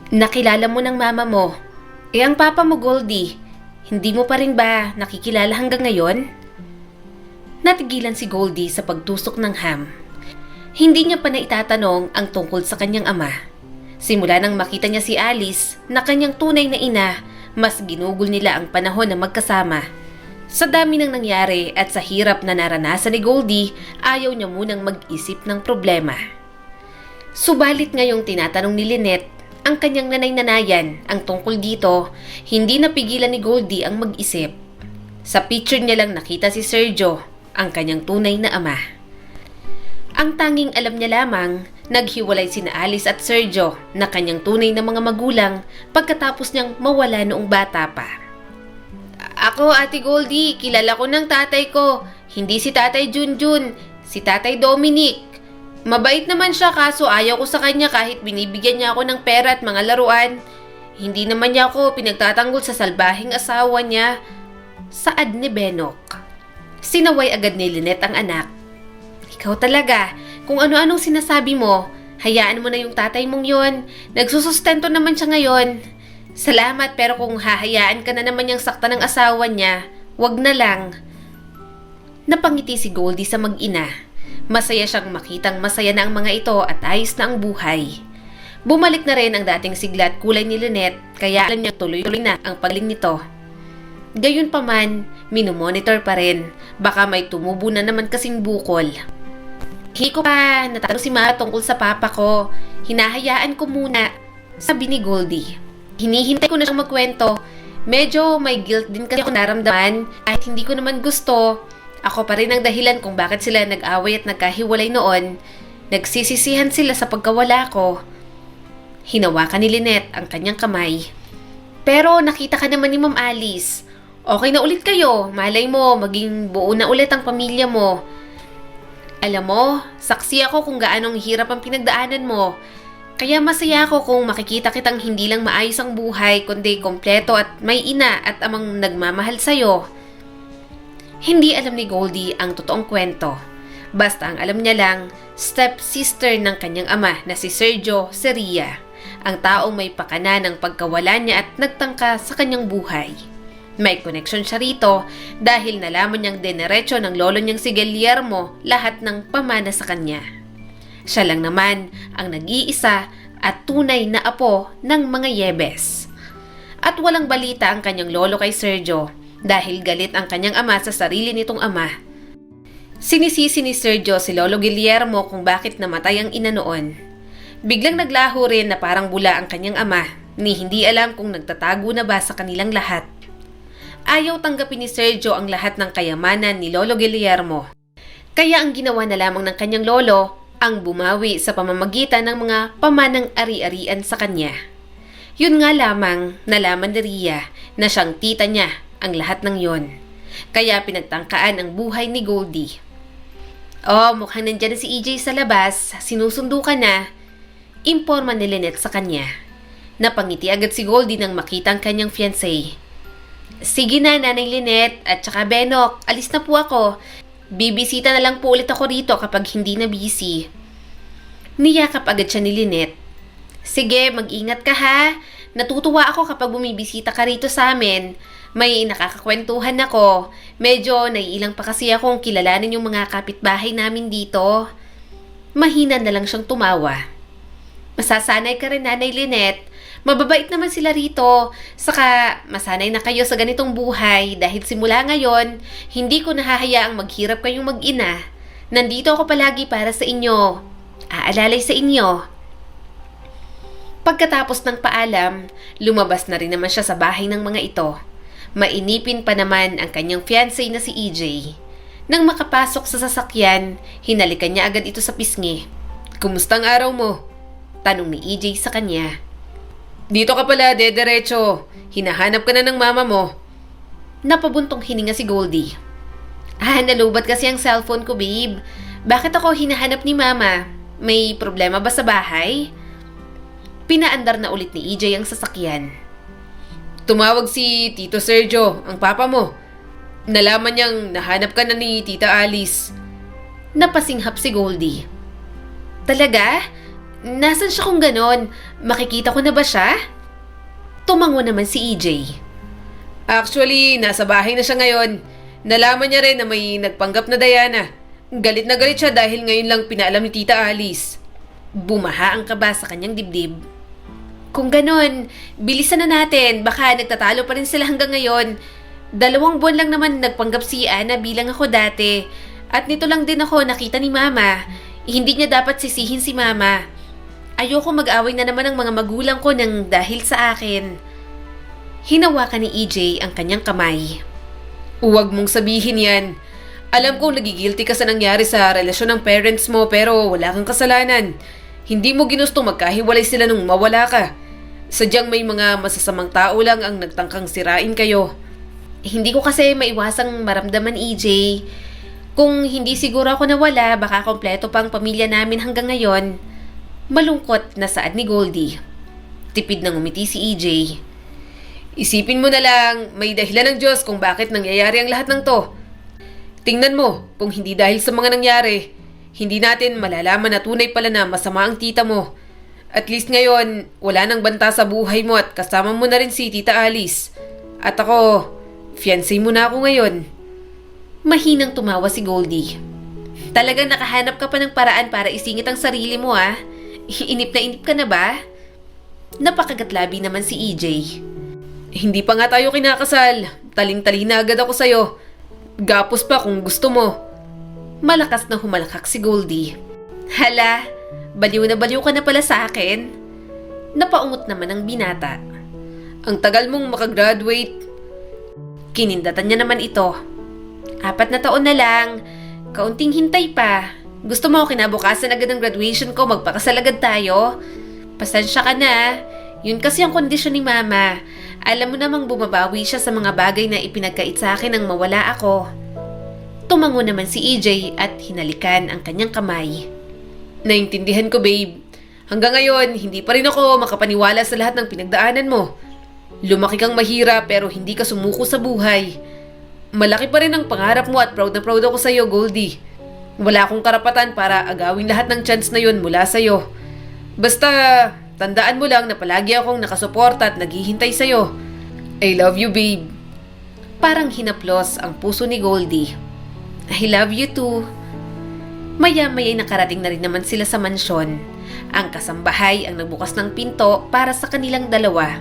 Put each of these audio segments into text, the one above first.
Nakilala mo ng mama mo. Ang papa mo, Goldie, hindi mo pa rin ba nakikilala hanggang ngayon? Natigilan si Goldie sa pagtusok ng ham. Hindi niya pa na itatanong ang tungkol sa kanyang ama. Simula nang makita niya si Alice na kanyang tunay na ina, mas ginugol nila ang panahon na magkasama. Sa dami ng nangyari at sa hirap na naranasan ni Goldie, ayaw niya munang mag-isip ng problema. Subalit ngayong tinatanong ni Lynette ang kanyang nanay-nanayan ang tungkol dito, hindi napigilan ni Goldie ang mag-isip. Sa picture niya lang nakita si Sergio, ang kanyang tunay na ama. Ang tanging alam niya lamang, naghiwalay sina Alice at Sergio na kanyang tunay na mga magulang pagkatapos niyang mawala noong bata pa. Ako, Ate Goldie, kilala ko ng tatay ko. Hindi si Tatay Junjun, si Tatay Dominic. Mabait naman siya kaso ayaw ko sa kanya kahit binibigyan niya ako ng pera at mga laruan. Hindi naman niya ako pinagtatanggol sa salbahing asawa niya. Saad ni Benok. Sinaway agad ni Lynette ang anak. Ikaw talaga, kung ano-anong sinasabi mo, hayaan mo na yung tatay mong yon. Nagsusustento naman siya ngayon. Salamat pero kung hahayaan ka na naman niyang sakta ng asawa niya, wag na lang. Napangiti si Goldie sa mag-ina. Masaya siyang makitang masaya na ang mga ito at ayos na ang buhay. Bumalik na rin ang dating sigla at kulay ni Lynette kaya alam niya tuloy-tuloy na ang pagling nito. Gayunpaman, minomonitor pa rin. Baka may tumubo na naman kasing bukol. Hindi ko pa natatanong si Ma tungkol sa papa ko. Hinahayaan ko muna, sabi ni Goldie. Hinihintay ko na siyang magkwento. Medyo may guilt din kasi ako naramdaman kahit hindi ko naman gusto. Ako pa rin ang dahilan kung bakit sila nag-away at nagkahiwalay noon. Nagsisisihan sila sa pagkawala ko. Hinawakan ni Lynette ang kanyang kamay. Pero nakita ka naman ni Ma'am Alice. Okay na ulit kayo. Malay mo, maging buo na ulit ang pamilya mo. Alam mo, saksi ako kung gaanong hirap ang pinagdaanan mo. Kaya masaya ako kung makikita kitang hindi lang maayos ang buhay, kundi kompleto at may ina at amang nagmamahal sa'yo. Hindi alam ni Goldie ang totoong kwento. Basta ang alam niya lang, step-sister ng kanyang ama na si Sergio Seria, ang taong may pakana ng pagkawala niya at nagtangka sa kanyang buhay. May koneksyon siya rito dahil nalaman niyang dinerecho ng lolo niyang si Guillermo lahat ng pamana sa kanya. Siya lang naman ang nag-iisa at tunay na apo ng mga Yebes. At walang balita ang kanyang lolo kay Sergio dahil galit ang kanyang ama sa sarili nitong ama. Sinisisi ni Sergio si Lolo Guillermo kung bakit namatay ang ina noon. Biglang naglaho rin na parang bula ang kanyang ama ni hindi alam kung nagtatago na ba sa kanilang lahat. Ayaw tanggapin ni Sergio ang lahat ng kayamanan ni Lolo Guillermo. Kaya ang ginawa na lamang ng kanyang lolo ang bumawi sa pamamagitan ng mga pamanang ari-arian sa kanya. Yun nga lamang nalaman ni Ria na siyang tita niya ang lahat ng yon. Kaya pinagtangkaan ang buhay ni Goldie. Oh, mukhang nandyan na si EJ sa labas. Sinusundo ka na. Imporma ni Lynette sa kanya. Napangiti agad si Goldie nang makita ang kanyang fiancé. Sige na, Nanay Lynette at saka Benok. Alis na po ako. Bibisita na lang po ulit ako rito kapag hindi na busy. Niyakap agad siya ni Lynette. Sige, mag-ingat ka ha. Natutuwa ako kapag bumibisita ka rito sa amin. May nakakakwentuhan ako. Medyo naiilang pa kasi akong kilalanin yung mga kapitbahay namin dito. Mahina na lang siyang tumawa. Masasanay ka rin, Nanay Lynette. Mababait naman sila rito. Saka masanay na kayo sa ganitong buhay dahil simula ngayon, hindi ko nahahayaang maghirap kayong mag-ina. Nandito ako palagi para sa inyo. Aalalay sa inyo. Pagkatapos ng paalam, lumabas na rin naman siya sa bahay ng mga ito. Mainipin pa naman ang kanyang fiancé na si EJ. Nang makapasok sa sasakyan, hinalikan niya agad ito sa pisngi. Kumusta ang araw mo? Tanong ni EJ sa kanya. Dito ka pala, dederecho. Hinahanap ka na ng mama mo. Napabuntong hininga si Goldie. Nalubat kasi ang cellphone ko, babe. Bakit ako hinahanap ni mama? May problema ba sa bahay? Pinaandar na ulit ni EJ ang sasakyan. Tumawag si Tito Sergio, ang papa mo. Nalaman niyang nahanap ka na ni Tita Alice. Napasinghap si Goldie. Talaga? Nasaan siya kung ganon? Makikita ko na ba siya? Tumango naman si EJ. Actually, nasa bahay na siya ngayon. Nalaman niya rin na may nagpanggap na Diana. Galit na galit siya dahil ngayon lang pinaalam ni Tita Alice. Bumaha ang kaba sa kanyang dibdib. Kung ganon, bilisan na natin. Baka nagtatalo pa rin sila hanggang ngayon. 2 buwan lang naman nagpanggap si Ana bilang ako dati. At nito lang din ako nakita ni Mama. Hindi niya dapat sisihin si Mama. Ayoko mag-away na naman ang mga magulang ko nang dahil sa akin. Hinawakan ni EJ ang kanyang kamay. Huwag mong sabihin yan. Alam kong nagigilty ka sa nangyari sa relasyon ng parents mo pero wala kang kasalanan. Hindi mo ginusto magkahiwalay sila nung mawala ka. Sadyang may mga masasamang tao lang ang nagtangkang sirain kayo. Hindi ko kasi maiwasang maramdaman, EJ. Kung hindi siguro ako nawala, baka kompleto pang pamilya namin hanggang ngayon. Malungkot na saad ni Goldie. Tipid na ngumiti si EJ. Isipin mo na lang, may dahilan ng Diyos kung bakit nangyayari ang lahat ng to. Tingnan mo, kung hindi dahil sa mga nangyari, hindi natin malalaman na tunay pala na masama ang tita mo. At least ngayon, wala nang banta sa buhay mo at kasama mo na rin si Tita Alice. At ako, fiancé mo na ako ngayon. Mahinang tumawa si Goldie. Talagang nakahanap ka pa ng paraan para isingit ang sarili mo, ah. Inip na inip ka na ba? Napakagatlabi naman si EJ. Hindi pa nga tayo kinakasal. Taling-tali na agad ako sa'yo. Gapos pa kung gusto mo. Malakas na humalakak si Goldie. Hala, baliw na baliw ka na pala sa akin. Napaungot naman ang binata. Ang tagal mong makagraduate. Kinindatan niya naman ito. 4 na taon na lang. Kaunting hintay pa. Gusto mo kinabukasan agad ng graduation ko, magpakasal agad tayo? Pasensya ka na. Yun kasi ang kondisyon ni Mama. Alam mo namang bumabawi siya sa mga bagay na ipinagkait sa akin nang mawala ako. Tumango naman si EJ at hinalikan ang kanyang kamay. Naintindihan ko, babe. Hanggang ngayon, hindi pa rin ako makapaniwala sa lahat ng pinagdaanan mo. Lumaki kang mahirap pero hindi ka sumuko sa buhay. Malaki pa rin ang pangarap mo at proud na proud ako sa'yo, Goldie. Wala akong karapatan para agawin lahat ng chance na yun mula sa'yo. Basta, tandaan mo lang na palagi akong nakasuporta at naghihintay sa'yo. I love you, babe. Parang hinaplos ang puso ni Goldie. I love you too. Maya-maya'y nakarating na rin naman sila sa mansyon. Ang kasambahay ang nagbukas ng pinto para sa kanilang dalawa.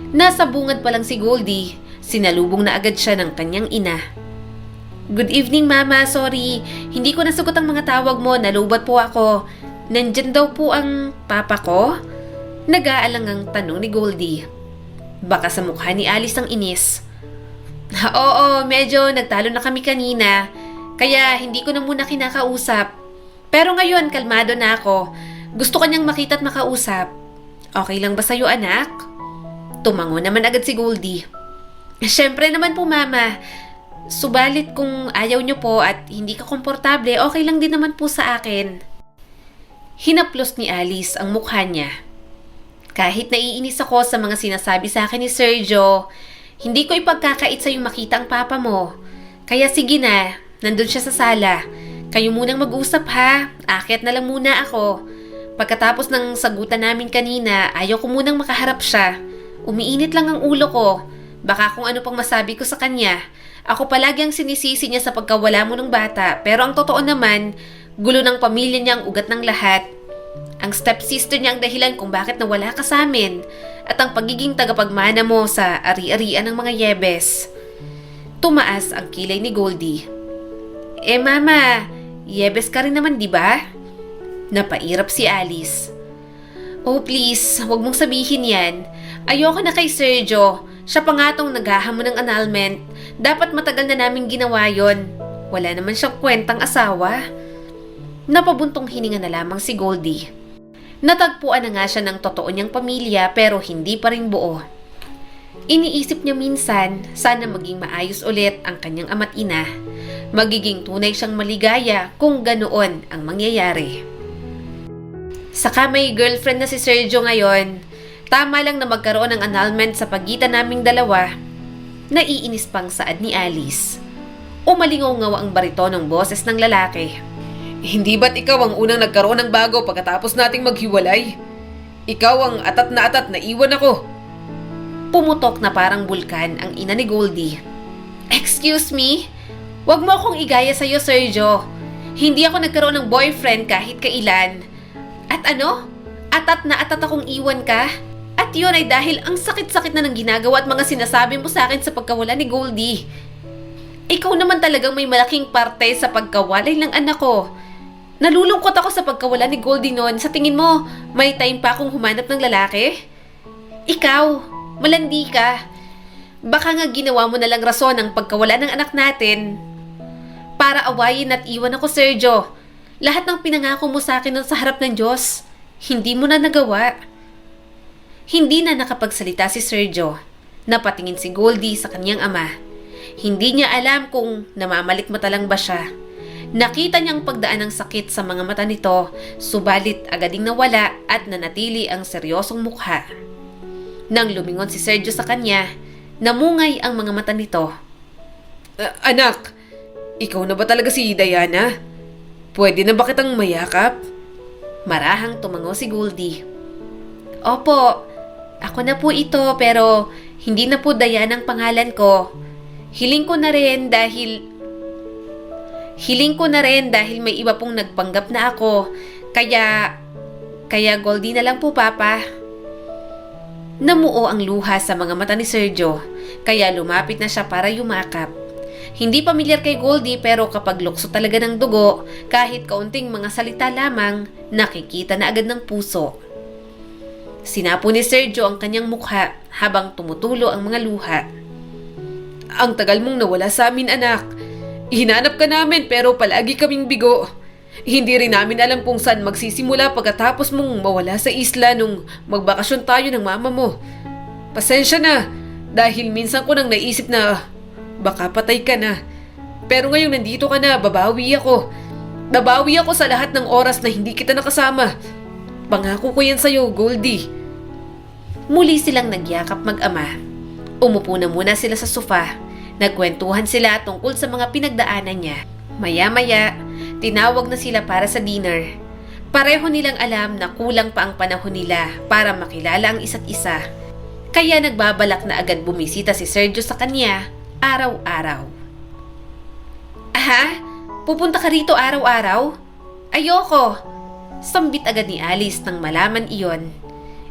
Nasa bungad pa lang si Goldie, sinalubong na agad siya ng kanyang ina. Good evening, Mama. Sorry, hindi ko nasagot ang mga tawag mo. Nalubat po ako. Nandyan daw po ang papa ko? Nag-aalangang tanong ni Goldie. Baka sa mukha ni Alice ang inis. Oo, medyo nagtalo na kami kanina. Kaya hindi ko na muna kinakausap. Pero ngayon, kalmado na ako. Gusto kanyang makita at makausap. Okay lang ba sa'yo, anak? Tumango naman agad si Goldie. Siyempre naman po, Mama. Subalit kung ayaw niyo po at hindi ka komportable, okay lang din naman po sa akin. Hinaplos ni Alice ang mukha niya. Kahit naiinis ako sa mga sinasabi sa akin ni Sergio, hindi ko ipagkakait sa'yo makita ang papa mo. Kaya sige na, nandun siya sa sala. Kayo munang mag-usap ha, aakyat na lang muna ako. Pagkatapos ng sagutan namin kanina, ayaw ko munang makaharap siya. Umiinit lang ang ulo ko. Baka kung ano pang masabi ko sa kanya. Ako palagi ang sinisisi niya sa pagkawala mo ng bata, pero ang totoo naman, gulo ng pamilya niya ang ugat ng lahat. Ang stepsister niya ang dahilan kung bakit nawala ka sa amin, at ang pagiging tagapagmana mo sa ari-arian ng mga yebes. Tumaas ang kilay ni Goldie. Mama, yebes ka rin naman, di ba? Napairap si Alice. Oh please, huwag mong sabihin yan. Ayoko na kay Sergio. Siya pa nga tong naghahamon ng annulment. Dapat matagal na namin ginawa yon. Wala naman siyang kwentang asawa. Napabuntong hininga na lamang si Goldie. Natagpuan na nga siya ng totoo niyang pamilya pero hindi pa rin buo. Iniisip niya minsan, sana maging maayos ulit ang kanyang ama't ina. Magiging tunay siyang maligaya kung ganoon ang mangyayari. Saka may girlfriend na si Sergio ngayon. Tama lang na magkaroon ng annulment sa pagitan naming dalawa. Naiinis pang saad ni Alice. Umalingaw-ngaw ang barito ng boses ng lalaki. Hindi ba't ikaw ang unang nagkaroon ng bago pagkatapos nating maghiwalay? Ikaw ang atat na iwan ako. Pumutok na parang bulkan ang ina ni Goldie. Excuse me? Huwag mo akong igaya sa'yo, Sergio. Hindi ako nagkaroon ng boyfriend kahit kailan. At ano? Atat na atat akong iwan ka? At yun ay dahil ang sakit-sakit na ng ginagawa at mga sinasabi mo sa akin sa pagkawala ni Goldie. Ikaw naman talagang may malaking parte sa pagkawalay ng anak ko. Nalulungkot ako sa pagkawala ni Goldie noon. Sa tingin mo, may time pa akong humanap ng lalaki? Ikaw, malandi ka. Baka nga ginawa mo na lang rason ang pagkawala ng anak natin. Para awayin at iwan ako, Sergio. Lahat ng pinangako mo sa akin sa harap ng Diyos, hindi mo na nagawa. Hindi na nakapagsalita si Sergio. Napatingin si Goldie sa kanyang ama. Hindi niya alam kung namamalikmata lang ba siya. Nakita niyang pagdaan ng sakit sa mga mata nito, subalit agad ding nawala at nanatili ang seryosong mukha. Nang lumingon si Sergio sa kanya, namungay ang mga mata nito. Anak, ikaw na ba talaga si Diana? Pwede na ba kitang mayakap? Marahang tumango si Goldie. Opo, ako na po ito pero hindi na po Diana ang pangalan ko. Hiling ko na rin dahil may iba pong nagpanggap na ako. Kaya Goldie na lang po, Papa. Namuo ang luha sa mga mata ni Sergio, kaya lumapit na siya para yumakap. Hindi pamilyar kay Goldie pero kapag lukso talaga ng dugo, kahit kaunting mga salita lamang, nakikita na agad ng puso. Sinapo ni Sergio ang kanyang mukha habang tumutulo ang mga luha. Ang tagal mong nawala sa amin, anak. Hinanap ka namin pero palagi kaming bigo. Hindi rin namin alam kung saan magsisimula pagkatapos mong mawala sa isla nung magbakasyon tayo ng mama mo. Pasensya na dahil minsan ko nang naisip na baka patay ka na. Pero ngayong nandito ka na, babawi ako. Nabawi ako sa lahat ng oras na hindi kita nakasama. Pangako ko yan sa'yo, Goldie. Muli silang nagyakap mag-ama. Umupo na muna sila sa sofa. Nagkwentuhan sila tungkol sa mga pinagdaanan niya. Maya-maya, tinawag na sila para sa dinner. Pareho nilang alam na kulang pa ang panahon nila para makilala ang isa't isa. Kaya nagbabalak na agad bumisita si Sergio sa kanya araw-araw. Aha? Pupunta ka rito araw-araw? Ayoko! Sambit agad ni Alice nang malaman iyon.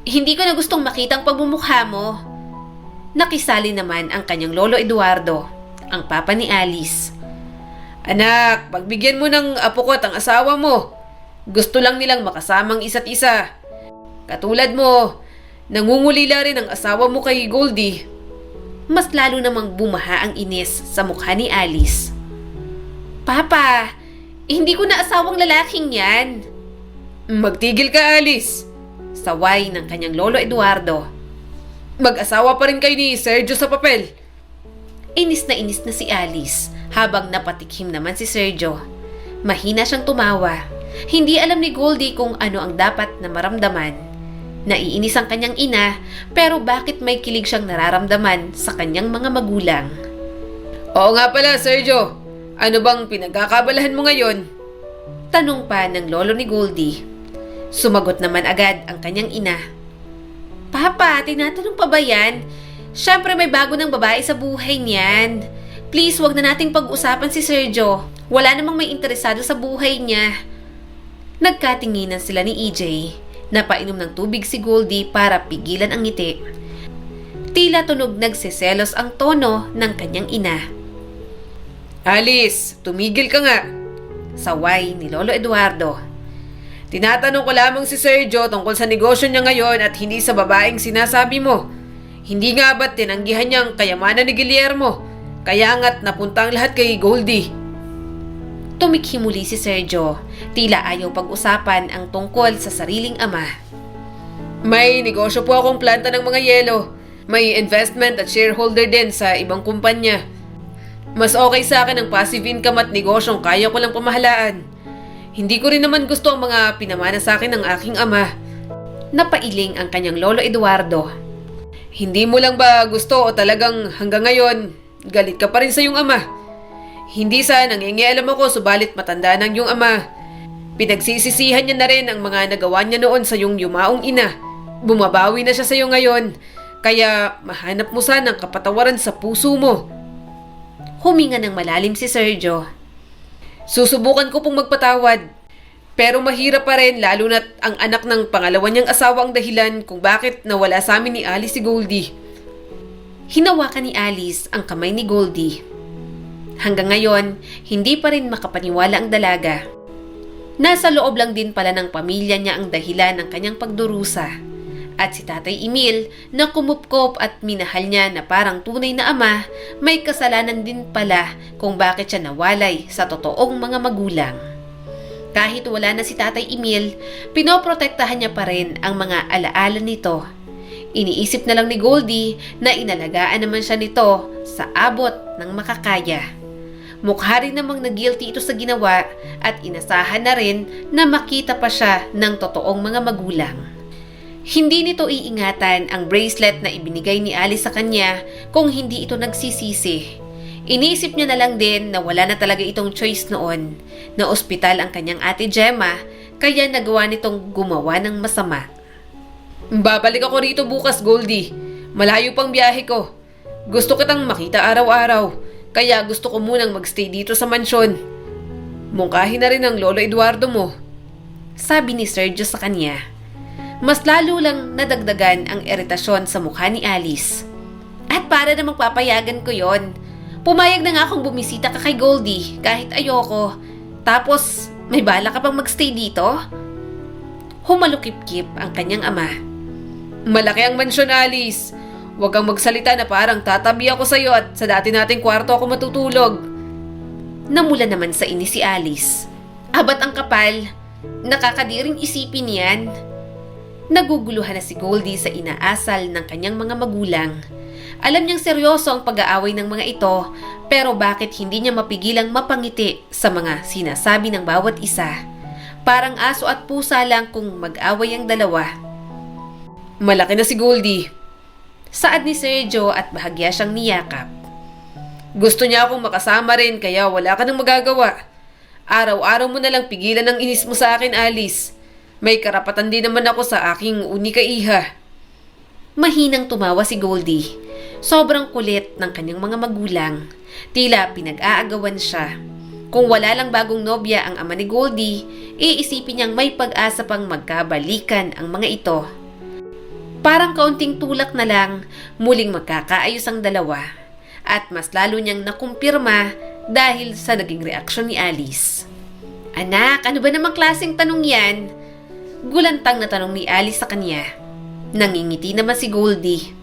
Hindi ko na gustong makita ang pagmumukha mo. Nakisali naman ang kanyang lolo Eduardo, ang papa ni Alice. Anak, pagbigyan mo ng apo ko at ang asawa mo. Gusto lang nilang makasamang isa't isa. Katulad mo, nangungulila rin ang asawa mo kay Goldie. Mas lalo namang bumaha ang inis sa mukha ni Alice. Papa, hindi ko na asawang lalaking yan. Magtigil ka, Alice. Saway ng kanyang lolo Eduardo. Mag-asawa pa rin kayo ni Sergio sa papel. Inis na si Alice habang napatikhim naman si Sergio. Mahina siyang tumawa. Hindi alam ni Goldie kung ano ang dapat na maramdaman. Naiinis ang kanyang ina pero bakit may kilig siyang nararamdaman sa kanyang mga magulang? Oo nga pala, Sergio. Ano bang pinagkakabalahan mo ngayon? Tanong pa ng lolo ni Goldie. Sumagot naman agad ang kanyang ina. Papa, tinatanong pa ba yan? Siyempre may bago ng babae sa buhay niyan. Please, wag na nating pag-usapan si Sergio. Wala namang may interesado sa buhay niya. Nagkatinginan sila ni EJ. Napainom ng tubig si Goldie para pigilan ang ngiti. Tila tunog nagseselos ang tono ng kanyang ina. Alice, tumigil ka nga. Saway ni Lolo Eduardo. Tinatanong ko lamang si Sergio tungkol sa negosyo niya ngayon at hindi sa babaeng sinasabi mo. Hindi nga ba't tinanggihan niyang kayamanan ni Guillermo? Kaya nga't napunta ang lahat kay Goldie. Tumikhimuli si Sergio. Tila ayaw pag-usapan ang tungkol sa sariling ama. May negosyo po akong planta ng mga yelo. May investment at shareholder din sa ibang kumpanya. Mas okay sa akin ang passive income at negosyong kaya ko lang pamahalaan. Hindi ko rin naman gusto ang mga pinamana sa akin ng aking ama. Napailing ang kanyang lolo Eduardo. Hindi mo lang ba gusto o talagang hanggang ngayon, galit ka pa rin sa iyong ama? Hindi sa nangingialam ako subalit matanda ng iyong ama. Pinagsisisihan niya na rin ang mga nagawa niya noon sa iyong yumaong ina. Bumabawi na siya sa iyo ngayon, kaya mahanap mo sana ang kapatawaran sa puso mo. Huminga ng malalim si Sergio. Susubukan ko pong magpatawad, pero mahirap pa rin lalo na't ang anak ng pangalawa niyang asawa ang dahilan kung bakit nawala sa amin ni Alice si Goldie. Hinawakan ni Alice ang kamay ni Goldie. Hanggang ngayon, hindi pa rin makapaniwala ang dalaga. Nasa loob lang din pala ng pamilya niya ang dahilan ng kanyang pagdurusa. At si Tatay Emil na kumupkop at minahal niya na parang tunay na ama, may kasalanan din pala kung bakit siya nawalay sa totoong mga magulang. Kahit wala na si Tatay Emil, pinoprotektahan niya pa rin ang mga alaala nito. Iniisip na lang ni Goldie na inalagaan naman siya nito sa abot ng makakaya. Mukha rin namang na-guilty ito sa ginawa at inasahan na rin na makita pa siya ng totoong mga magulang. Hindi nito iingatan ang bracelet na ibinigay ni Alice sa kanya kung hindi ito nagsisisi. Iniisip niya na lang din na wala na talaga itong choice noon, na ospital ang kanyang ate Gemma, kaya nagawa nitong gumawa ng masama. Babalik ako rito bukas, Goldie. Malayo pang biyahe ko. Gusto kitang makita araw-araw. Kaya gusto ko munang magstay dito sa mansyon. Mungkahin na rin ang Lolo Eduardo mo. Sabi ni Sergio sa kanya. Mas lalo lang nadagdagan ang iritasyon sa mukha ni Alice. At para na magpapayagan ko yon, pumayag na nga akong bumisita ka kay Goldie kahit ayoko. Tapos may bala ka pang magstay dito? Humalukip-kip ang kanyang ama. Malaki ang mansyon, Alice. Huwag kang magsalita na parang tatabi ako sa iyo at sa dati nating kwarto ako matutulog. Namula naman sa inis si Alice. Abat ang kapal. Nakakadiring isipin yan. Naguguluhan na si Goldie sa inaasal ng kanyang mga magulang. Alam niyang seryoso ang pag-aaway ng mga ito, pero bakit hindi niya mapigilang mapangiti sa mga sinasabi ng bawat isa? Parang aso at pusa lang kung mag-away ang dalawa. Malaki na si Goldie. Saad ni Sergio at bahagya siyang niyakap. Gusto niya akong makasama rin kaya wala ka nang magagawa. Araw-araw mo na lang pigilan ang inis mo sa akin, Alice. May karapatan din naman ako sa aking unika iha. Mahinang tumawa si Goldie. Sobrang kulit ng kanyang mga magulang. Tila pinag-aagawan siya. Kung wala lang bagong nobya ang ama ni Goldie, iisipin niyang may pag-asa pang magkabalikan ang mga ito. Parang kaunting tulak na lang, muling magkakaayos ang dalawa. At mas lalo niyang nakumpirma dahil sa naging reaksyon ni Alice. Anak, ano ba namang klaseng tanong yan? Gulantang na tanong ni Alice sa kanya. Nangingiti naman si Goldie.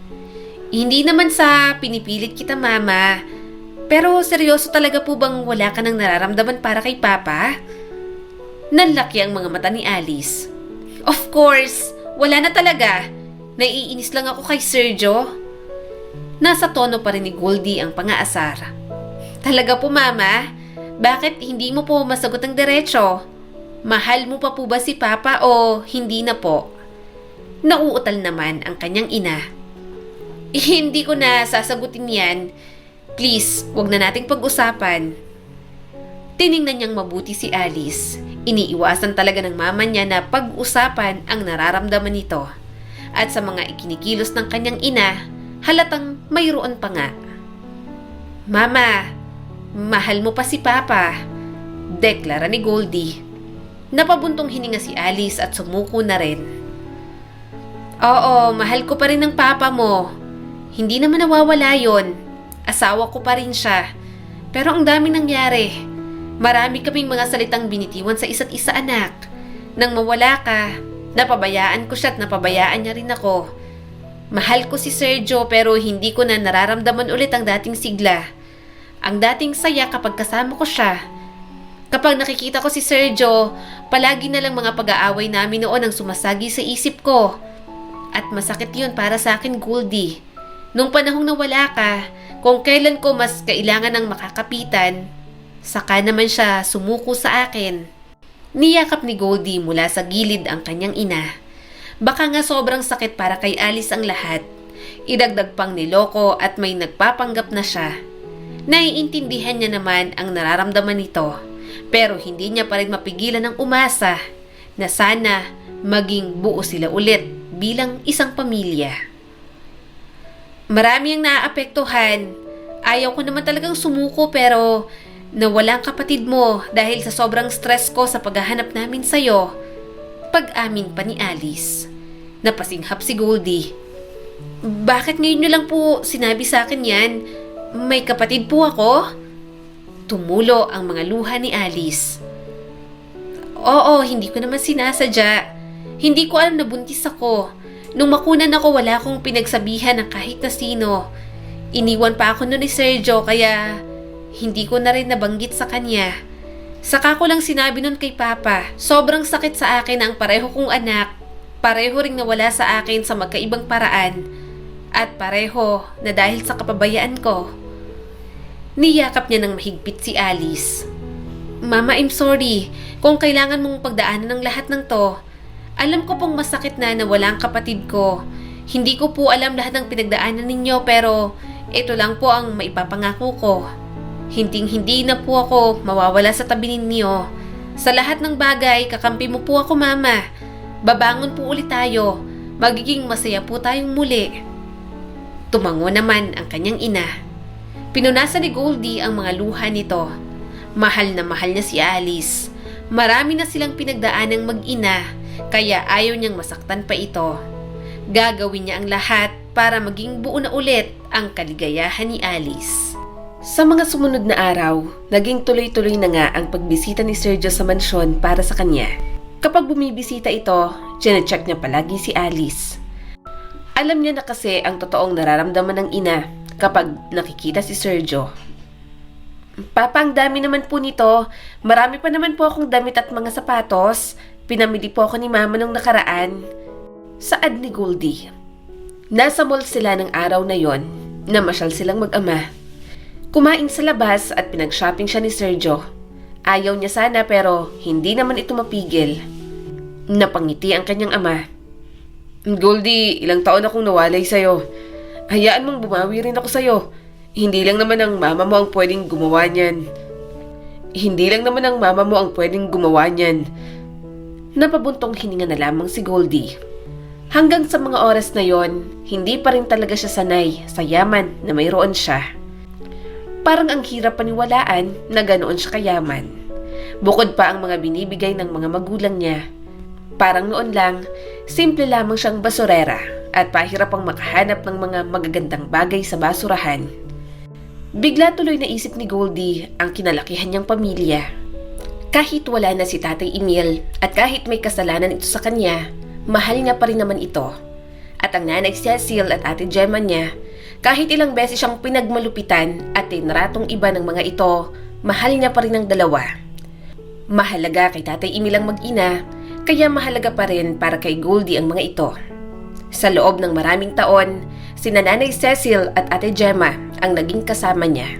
Hindi naman sa pinipilit kita, Mama. Pero seryoso talaga po bang wala ka nang nararamdaman para kay Papa? Nanlaki ang mga mata ni Alice. Of course, wala na talaga. Naiinis lang ako kay Sergio. Nasa tono pa rin ni Goldie ang pangaasar. Talaga po, Mama? Bakit hindi mo po masagot ng diretso? Mahal mo pa po ba si Papa o hindi na po? Nauutal naman ang kanyang ina. Hindi ko na sasagutin yan. Please, wag na nating pag-usapan. Tiningnan niyang mabuti si Alice. Iniiwasan talaga ng mama niya na pag-usapan ang nararamdaman nito. At sa mga ikinikilos ng kanyang ina, halatang mayroon pa nga. Mama, mahal mo pa si Papa, deklara ni Goldie. Napabuntong hininga si Alice at sumuko na rin. Oo, mahal ko pa rin ng Papa mo. Hindi naman nawawala yon. Asawa ko pa rin siya. Pero ang daming nangyari. Marami kaming mga salitang binitiwan sa isa't isa, anak. Nang mawala ka, napabayaan ko siya at napabayaan niya rin ako. Mahal ko si Sergio pero hindi ko na nararamdaman ulit ang dating sigla. Ang dating saya kapag kasama ko siya. Kapag nakikita ko si Sergio, palagi na lang mga pag-aaway namin noon ang sumasagi sa isip ko. At masakit yun para sa akin, Goldie. Nung panahong nawala ka, kung kailan ko mas kailangan ng makakapitan, saka naman siya sumuko sa akin. Niyakap ni Goldie mula sa gilid ang kanyang ina. Baka nga sobrang sakit para kay Alice ang lahat. Idagdag pang niloko at may nagpapanggap na siya. Naiintindihan niya naman ang nararamdaman nito. Pero hindi niya pa rin mapigilan ng umasa na sana maging buo sila ulit bilang isang pamilya. Marami ang naaapektuhan. Ayaw ko naman talagang sumuko pero nawala ang kapatid mo dahil sa sobrang stress ko sa paghahanap namin sa'yo. Pag-amin pa ni Alice. Napasinghap si Goldie. Bakit ngayon nyo lang po sinabi sa akin yan? May kapatid po ako? Tumulo ang mga luha ni Alice. Oo, hindi ko naman sinasadya. Hindi ko alam na buntis ako. Nung makunan ako, wala akong pinagsabihan ng kahit na sino. Iniwan pa ako noon ni Sergio kaya hindi ko na rin nabanggit sa kanya. Saka ko lang sinabi nun kay Papa, sobrang sakit sa akin ang pareho kong anak. Pareho ring nawala sa akin sa magkaibang paraan. At pareho na dahil sa kapabayaan ko. Niyakap niya ng mahigpit si Alice. Mama, I'm sorry kung kailangan mong pagdaanan ng lahat ng to. Alam ko pong masakit na nawala ang kapatid ko. Hindi ko po alam lahat ng pinagdaanan ninyo pero ito lang po ang maipapangako ko. Hinding-hindi na po ako mawawala sa tabi ninyo. Sa lahat ng bagay, kakampi mo po ako, Mama. Babangon po ulit tayo. Magiging masaya po tayong muli. Tumango naman ang kanyang ina. Pinunasan ni Goldie ang mga luha nito. Mahal na mahal niya si Alice. Marami na silang pinagdaanang mag-ina, kaya ayaw niyang masaktan pa ito. Gagawin niya ang lahat para maging buo na ulit ang kaligayahan ni Alice. Sa mga sumunod na araw, naging tuloy-tuloy na nga ang pagbisita ni Sergio sa mansyon para sa kanya. Kapag bumibisita ito, chine-check niya palagi si Alice. Alam niya na kasi ang totoong nararamdaman ng ina kapag nakikita si Sergio. Papa, ang dami naman po nito. Marami pa naman po akong damit at mga sapatos. Pinamili po ako ni Mama nung nakaraan. Saad ni Goldie. Nasa mall sila ng araw na yon. Namasyal silang mag-ama. Kumain sa labas at pinag-shopping siya ni Sergio. Ayaw niya sana pero hindi naman ito mapigil. Napangiti ang kanyang ama. Goldie, ilang taon akong nawalay sa'yo. Hayaan mong bumawi rin ako sa'yo. Hindi lang naman ang mama mo ang pwedeng gumawa niyan. Napabuntong hininga na lamang si Goldie. Hanggang sa mga oras na yon, hindi pa rin talaga siya sanay sa yaman na mayroon siya. Parang ang hirap paniwalaan na ganoon siya kayaman. Bukod pa ang mga binibigay ng mga magulang niya. Parang noon lang, simple lamang siyang basurera at pahirap ang makahanap ng mga magagandang bagay sa basurahan. Bigla tuloy naisip ni Goldie ang kinalakihan niyang pamilya. Kahit wala na si Tatay Emil at kahit may kasalanan ito sa kanya, mahal niya pa rin naman ito. At ang nanay Cecil at ate Gemma niya, kahit ilang beses siyang pinagmalupitan at tinratong iba ng mga ito, mahal niya pa rin ang dalawa. Mahalaga kay Tatay Emil ang mag-ina, kaya mahalaga pa rin para kay Goldie ang mga ito. Sa loob ng maraming taon, sina Nanay Cecil at Ate Gemma ang naging kasama niya.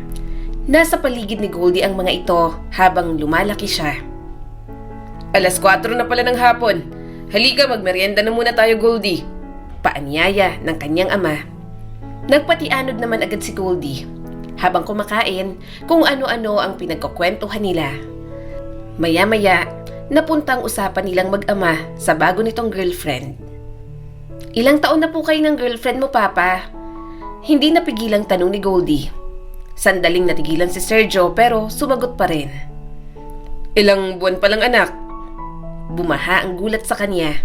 Nasa paligid ni Goldie ang mga ito habang lumalaki siya. Alas 4 na pala ng hapon. Halika, magmerienda na muna tayo, Goldie. Paanyaya ng kanyang ama. Nagpatianod naman agad si Goldie habang kumakain kung ano-ano ang pinagkukwentuhan nila. Maya-maya, napunta ang usapan nilang mag-ama sa bago nitong girlfriend. Ilang taon na po kayo ng girlfriend mo, Papa? Hindi napigilang tanong ni Goldie. Sandaling natigilan si Sergio pero sumagot pa rin. Ilang buwan pa lang, anak. Bumaha ang gulat sa kanya.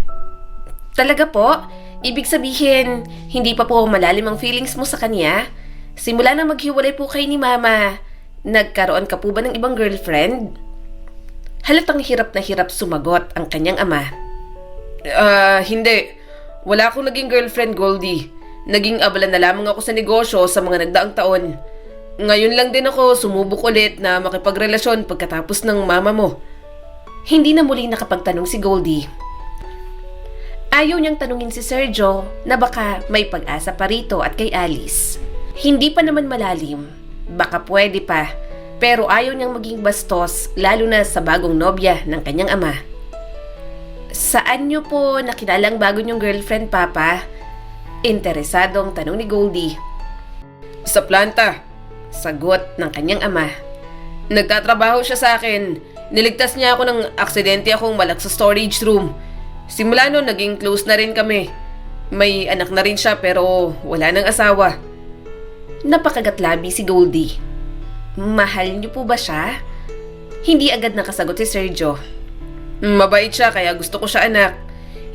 Talaga po? Ibig sabihin, hindi pa po malalim ang feelings mo sa kanya? Simula nang maghiwalay po kayo ni Mama, nagkaroon ka po ba ng ibang girlfriend? Halatang hirap na hirap sumagot ang kanyang ama. Hindi. Wala akong naging girlfriend, Goldie. Naging abala na lamang ako sa negosyo sa mga nagdaang taon. Ngayon lang din ako sumubok ulit na makipagrelasyon pagkatapos ng mama mo. Hindi na muli nakapagtanong si Goldie. Ayaw niyang tanungin si Sergio na baka may pag-asa pa rito at kay Alice. Hindi pa naman malalim. Baka pwede pa. Pero ayaw niyang maging bastos lalo na sa bagong nobya ng kanyang ama. Saan niyo po nakilala ang bago niyong girlfriend, Papa? Interesadong tanong ni Goldie. Sa planta, sagot ng kanyang ama. Nagtatrabaho siya sa akin. Niligtas niya ako ng aksidente akong malak sa storage room. Simula noon, naging close na rin kami. May anak na rin siya pero wala nang asawa. Napakagatlabi si Goldie. Mahal niyo po ba siya? Hindi agad nakasagot si Sergio. Mabait siya kaya gusto ko siya anak.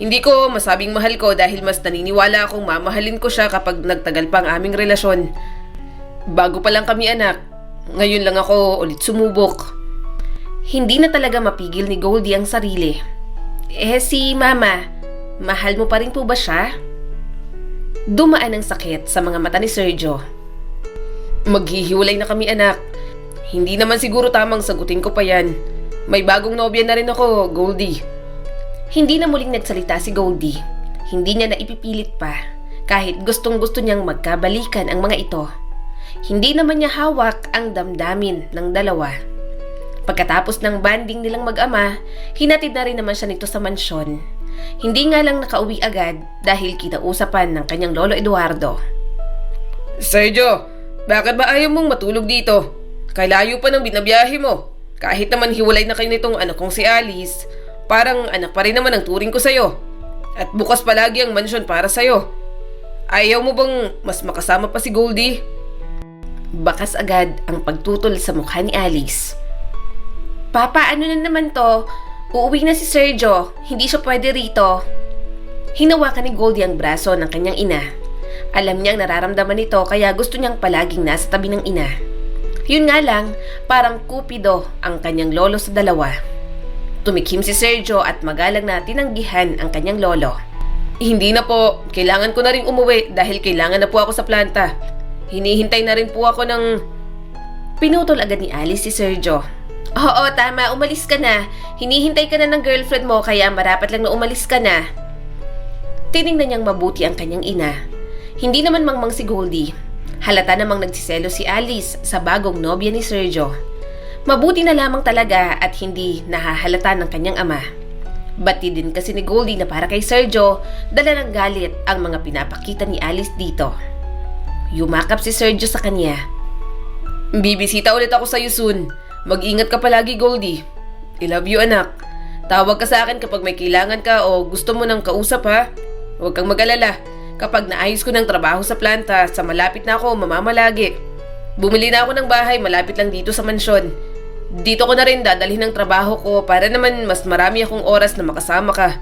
Hindi ko masabing mahal ko dahil mas naniniwala akong mamahalin ko siya kapag nagtagal pa ang aming relasyon. Bago pa lang kami anak, ngayon lang ako ulit sumubok. Hindi na talaga mapigil ni Goldie ang sarili. Si Mama, mahal mo pa rin po ba siya? Dumaan ang sakit sa mga mata ni Sergio. Maghihiwalay na kami anak. Hindi naman siguro tamang sagutin ko pa yan. May bagong nobya na rin ako, Goldie. Hindi na muling nagsalita si Goldie. Hindi niya na ipipilit pa, kahit gustong-gusto niyang magkabalikan ang mga ito. Hindi naman niya hawak ang damdamin ng dalawa. Pagkatapos ng banding nilang mag-ama, hinatid na rin naman siya nito sa mansyon. Hindi nga lang nakauwi agad dahil kinausapan ng kanyang lolo Eduardo. Sergio, bakit ba ayaw mong matulog dito? Kailayo pa ng binabiyahe mo. Kahit naman hiwalay na kayo nitong anak kong si Alice, parang anak pa rin naman ang turing ko sa'yo. At bukas palagi ang mansyon para sa'yo. Ayaw mo bang mas makasama pa si Goldie? Bakas agad ang pagtutol sa mukha ni Alice. Papa, ano na naman to? Uuwi na si Sergio. Hindi siya pwede rito. Hinawakan ni Goldie ang braso ng kanyang ina. Alam niyang nararamdaman nito kaya gusto niyang palaging nasa tabi ng ina. Yun nga lang, parang kupido ang kanyang lolo sa dalawa. Tumikim si Sergio at magalang na tinanggihan ang kanyang lolo. Hindi na po. Kailangan ko na rin umuwi dahil kailangan na po ako sa planta. Hinihintay na rin po ako ng... Pinutol agad ni Alice si Sergio. Oo, tama. Umalis ka na. Hinihintay ka na ng girlfriend mo kaya marapat lang na umalis ka na. Tiningnan niyang mabuti ang kanyang ina. Hindi naman mangmang si Goldie. Halata namang nagsiselo si Alice sa bagong nobya ni Sergio. Mabuti na lamang talaga at hindi nahahalata ng kanyang ama. Bati din kasi ni Goldie na para kay Sergio, dala ng galit ang mga pinapakita ni Alice dito. Yumakap si Sergio sa kanya. Bibisita ulit ako sa'yo soon. Mag-ingat ka palagi, Goldie. I love you, anak. Tawag ka sa akin kapag may kailangan ka o gusto mo ng kausap, ha? Huwag kang mag-alala. Kapag naayos ko ng trabaho sa planta, sa malapit na ako mamamalagi. Bumili na ako ng bahay malapit lang dito sa mansyon. Dito ko na rin dadalhin ng trabaho ko para naman mas marami akong oras na makasama ka.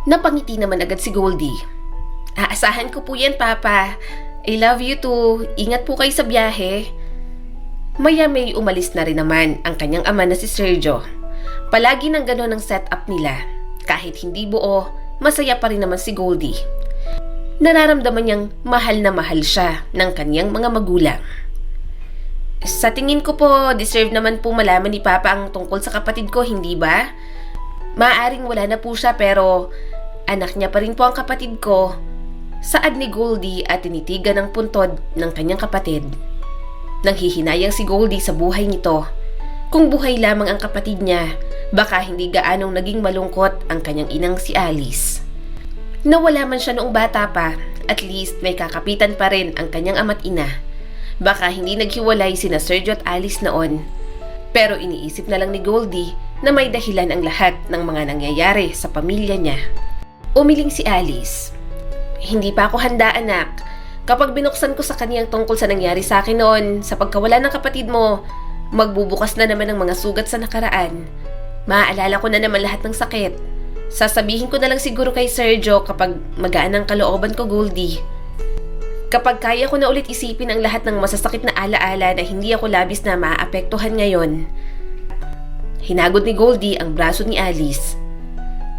Napangiti naman agad si Goldie. Aasahan ko po yan, Papa. I love you too. Ingat po kayo sa biyahe. Maya-may umalis na rin naman ang kanyang ama na si Sergio. Palagi nang gano'n ang setup nila. Kahit hindi buo, masaya pa rin naman si Goldie. Nararamdaman niyang mahal na mahal siya ng kanyang mga magulang. Sa tingin ko po, deserve naman po malaman ni Papa ang tungkol sa kapatid ko, hindi ba? Maaring wala na po siya pero anak niya pa rin po ang kapatid ko. Saad ni Goldie at tinitigan ng puntod ng kanyang kapatid. Nanghihinayang si Goldie sa buhay nito. Kung buhay lamang ang kapatid niya, baka hindi gaanong naging malungkot ang kanyang inang si Alice. Nawala man siya noong bata pa, at least may kakapitan pa rin ang kanyang ama't ina. Baka hindi naghiwalay sina Sergio at Alice noon. Pero iniisip na lang ni Goldie na may dahilan ang lahat ng mga nangyayari sa pamilya niya. Umiling si Alice. Hindi pa ako handa, anak. Kapag binuksan ko sa kaniyang tungkol sa nangyari sa akin noon, sa pagkawala ng kapatid mo, magbubukas na naman ng mga sugat sa nakaraan. Maaalala ko na naman lahat ng sakit. Sasabihin ko na lang siguro kay Sergio kapag magaan ang kalooban ko, Goldie. Kapag kaya ko na ulit isipin ang lahat ng masasakit na alaala na hindi ako labis na maaapektuhan ngayon. Hinagod ni Goldie ang braso ni Alice.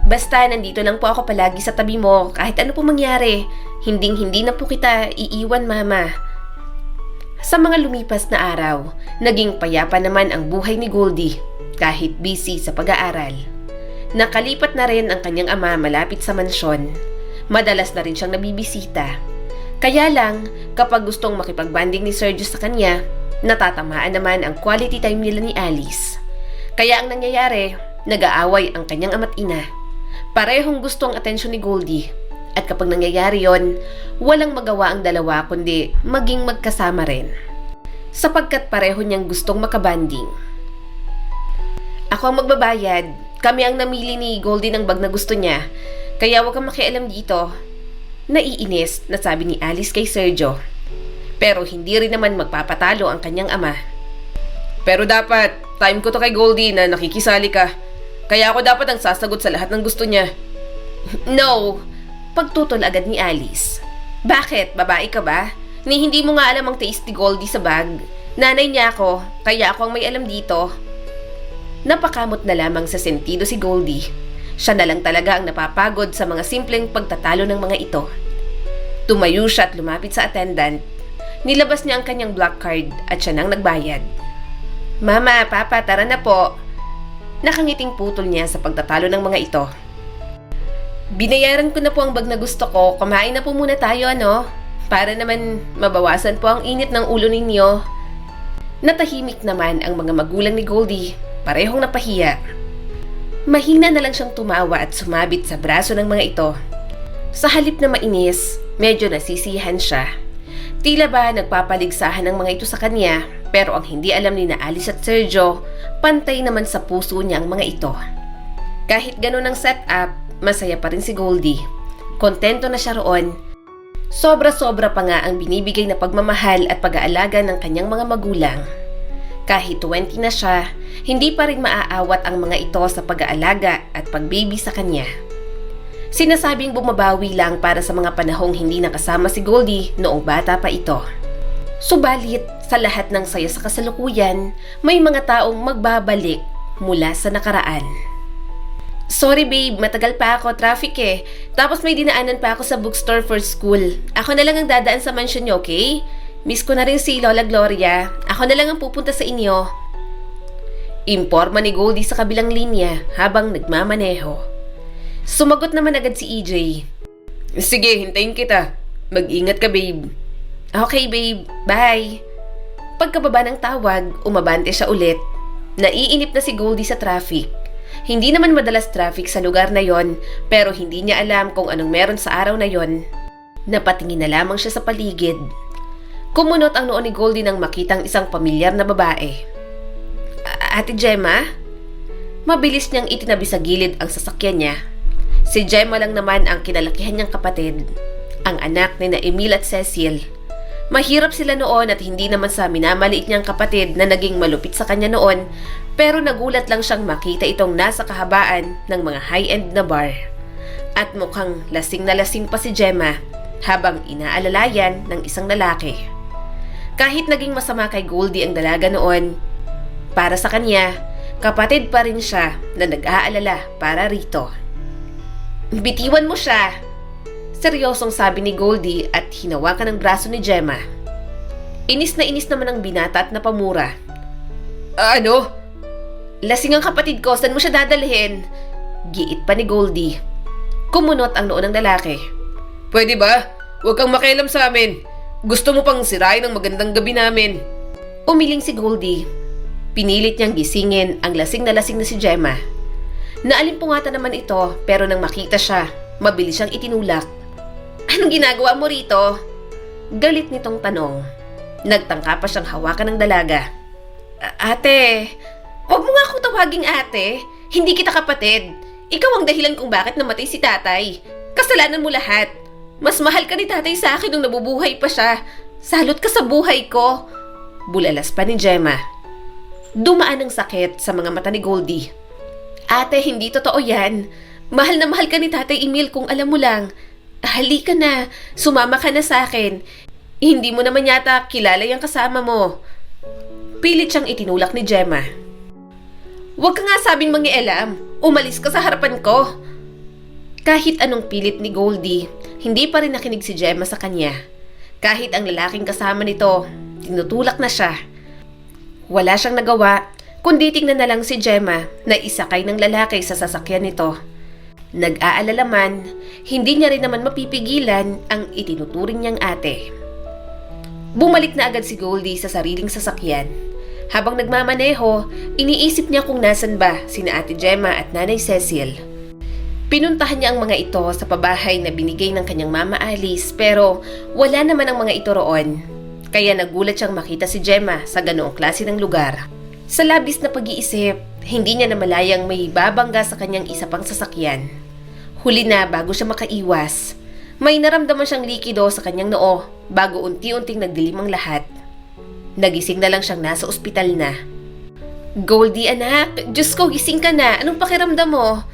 Basta nandito lang po ako palagi sa tabi mo kahit ano po mangyari. Hinding-hindi na po kita iiwan, Mama. Sa mga lumipas na araw, naging payapa naman ang buhay ni Goldie kahit busy sa pag-aaral. Nakalipat na rin ang kanyang ama malapit sa mansyon. Madalas na rin siyang nabibisita. Kaya lang, kapag gustong makipagbanding ni Sergio sa kanya, natatamaan naman ang quality time nila ni Alice. Kaya ang nangyayari, nag-aaway ang kanyang ama't ina. Parehong gusto ang atensyon ni Goldie. At kapag nangyayari yon, walang magawa ang dalawa kundi maging magkasama rin. Sapagkat pareho niyang gustong makabanding. Ako ang magbabayad. Kami ang namili ni Goldie ng bag na gusto niya. Kaya huwag kang makialam dito. Naiinis na sabi ni Alice kay Sergio. Pero hindi rin naman magpapatalo ang kanyang ama. Pero dapat, time ko to kay Goldie na nakikisali ka. Kaya ako dapat ang sasagot sa lahat ng gusto niya. No! Pagtutol agad ni Alice. Bakit? Babae ka ba? Ni hindi mo nga alam ang taste ni Goldie sa bag. Nanay niya ako, kaya ako ang may alam dito. Napakamot na lamang sa sentido si Goldie. Siya na lang talaga ang napapagod sa mga simpleng pagtatalo ng mga ito. Tumayo siya at lumapit sa attendant. Nilabas niya ang kanyang black card at siya nang nagbayad. Mama, Papa, tara na po. Nakangiting putol niya sa pagtatalo ng mga ito. Binayaran ko na po ang bag na gusto ko. Kumain na po muna tayo, ano? Para naman mabawasan po ang init ng ulo ninyo. Natahimik naman ang mga magulang ni Goldie. Parehong napahiya. Mahina na lang siyang tumawa at sumabit sa braso ng mga ito. Sa halip na mainis, medyo nasisiyahan siya. Tila ba nagpapaligsahan ng mga ito sa kanya, pero ang hindi alam ni na Alice at Sergio, pantay naman sa puso niya ang mga ito. Kahit ganun ang setup, masaya pa rin si Goldie. Kontento na siya roon. Sobra-sobra pa nga ang binibigay na pagmamahal at pag-aalaga ng kanyang mga magulang. Kahit 20 na siya, hindi pa rin maaawat ang mga ito sa pag-aalaga at pag-baby sa kanya. Sinasabing bumabawi lang para sa mga panahong hindi nakasama si Goldie noong bata pa ito. Subalit, sa lahat ng saya sa kasalukuyan, may mga taong magbabalik mula sa nakaraan. Sorry babe, matagal pa ako, traffic eh. Tapos may dinaanan pa ako sa bookstore for school. Ako na lang ang dadaan sa mansion niyo, okay? Miss ko na rin si Lola Gloria. Ako na lang ang pupunta sa inyo. Imporma ni Goldie sa kabilang linya habang nagmamaneho. Sumagot naman agad si EJ. Sige, hintayin kita. Mag-ingat ka, babe. Okay babe, bye. Pagkababa ng tawag, umabante siya ulit. Naiinip na si Goldie sa traffic. Hindi naman madalas traffic sa lugar na yon, pero hindi niya alam kung anong meron sa araw na yon. Napatingin na lamang siya sa paligid. Kumunot ang noo ni Goldie nang makitang isang pamilyar na babae. Ate Gemma? Mabilis niyang itinabi sa gilid ang sasakyan niya. Si Gemma lang naman ang kinalakihan niyang kapatid, ang anak ni na Emil at Cecil. Mahirap sila noon at hindi naman sa minamaliit niyang kapatid na naging malupit sa kanya noon, pero nagulat lang siyang makita itong nasa kahabaan ng mga high-end na bar. At mukhang lasing na lasing pa si Gemma habang inaalalayan ng isang lalaki. Kahit naging masama kay Goldie ang dalaga noon, para sa kanya, kapatid pa rin siya na nag-aalala para rito. Bitiwan mo siya! Seryosong sabi ni Goldie at hinawakan ang braso ni Gemma. Inis na inis naman ang binata at napamura. Ano? Lasing ang kapatid ko, saan mo siya dadalhin? Giit pa ni Goldie. Kumunot ang noo ng lalaki. Pwede ba? Huwag kang makialam sa amin. Gusto mo pang sirain ang magandang gabi namin. Umiling si Goldie. Pinilit niyang gisingin ang lasing na si Gemma. Naalimpungatan naman ito pero nang makita siya, mabilis siyang itinulak. Anong ginagawa mo rito? Galit nitong tanong. Nagtangka pa siyang hawakan ng dalaga. Ate, huwag mo nga akong tawaging ate. Hindi kita kapatid. Ikaw ang dahilan kung bakit namatay si tatay. Kasalanan mo lahat. Mas mahal ka ni tatay sa akin nung nabubuhay pa siya. Salot ka sa buhay ko. Bulalas pa ni Gemma. Dumaan ang sakit sa mga mata ni Goldie. Ate, hindi totoo yan. Mahal na mahal ka ni Tatay Emil kung alam mo lang. Halika na, sumama ka na sa akin. Hindi mo naman yata kilala yung kasama mo. Pilit siyang itinulak ni Gemma. Huwag ka nga sabing mangialam. Umalis ka sa harapan ko. Kahit anong pilit ni Goldie, hindi pa rin nakinig si Gemma sa kanya. Kahit ang lalaking kasama nito, tinutulak na siya. Wala siyang nagawa, kundi tingnan na lang si Gemma na isakay ng lalaki sa sasakyan nito. Nag-aalala man, hindi niya rin naman mapipigilan ang itinuturing niyang ate. Bumalik na agad si Goldie sa sariling sasakyan. Habang nagmamaneho, iniisip niya kung nasan ba sina Ate Gemma at Nanay Cecil. Pinuntahan niya ang mga ito sa pabahay na binigay ng kanyang mama Alice pero wala naman ang mga ito roon. Kaya nagulat siyang makita si Gemma sa ganoong klase ng lugar. Sa labis na pag-iisip, Hindi niya namalayang may babangga sa kanyang isa pang sasakyan. Huli na bago siya makaiwas. May naramdaman siyang likido sa kanyang noo bago unti-unting nagdilim ang lahat. Nagising na lang siyang nasa ospital na. Goldie anak, Diyos ko gising ka na, anong pakiramdam mo?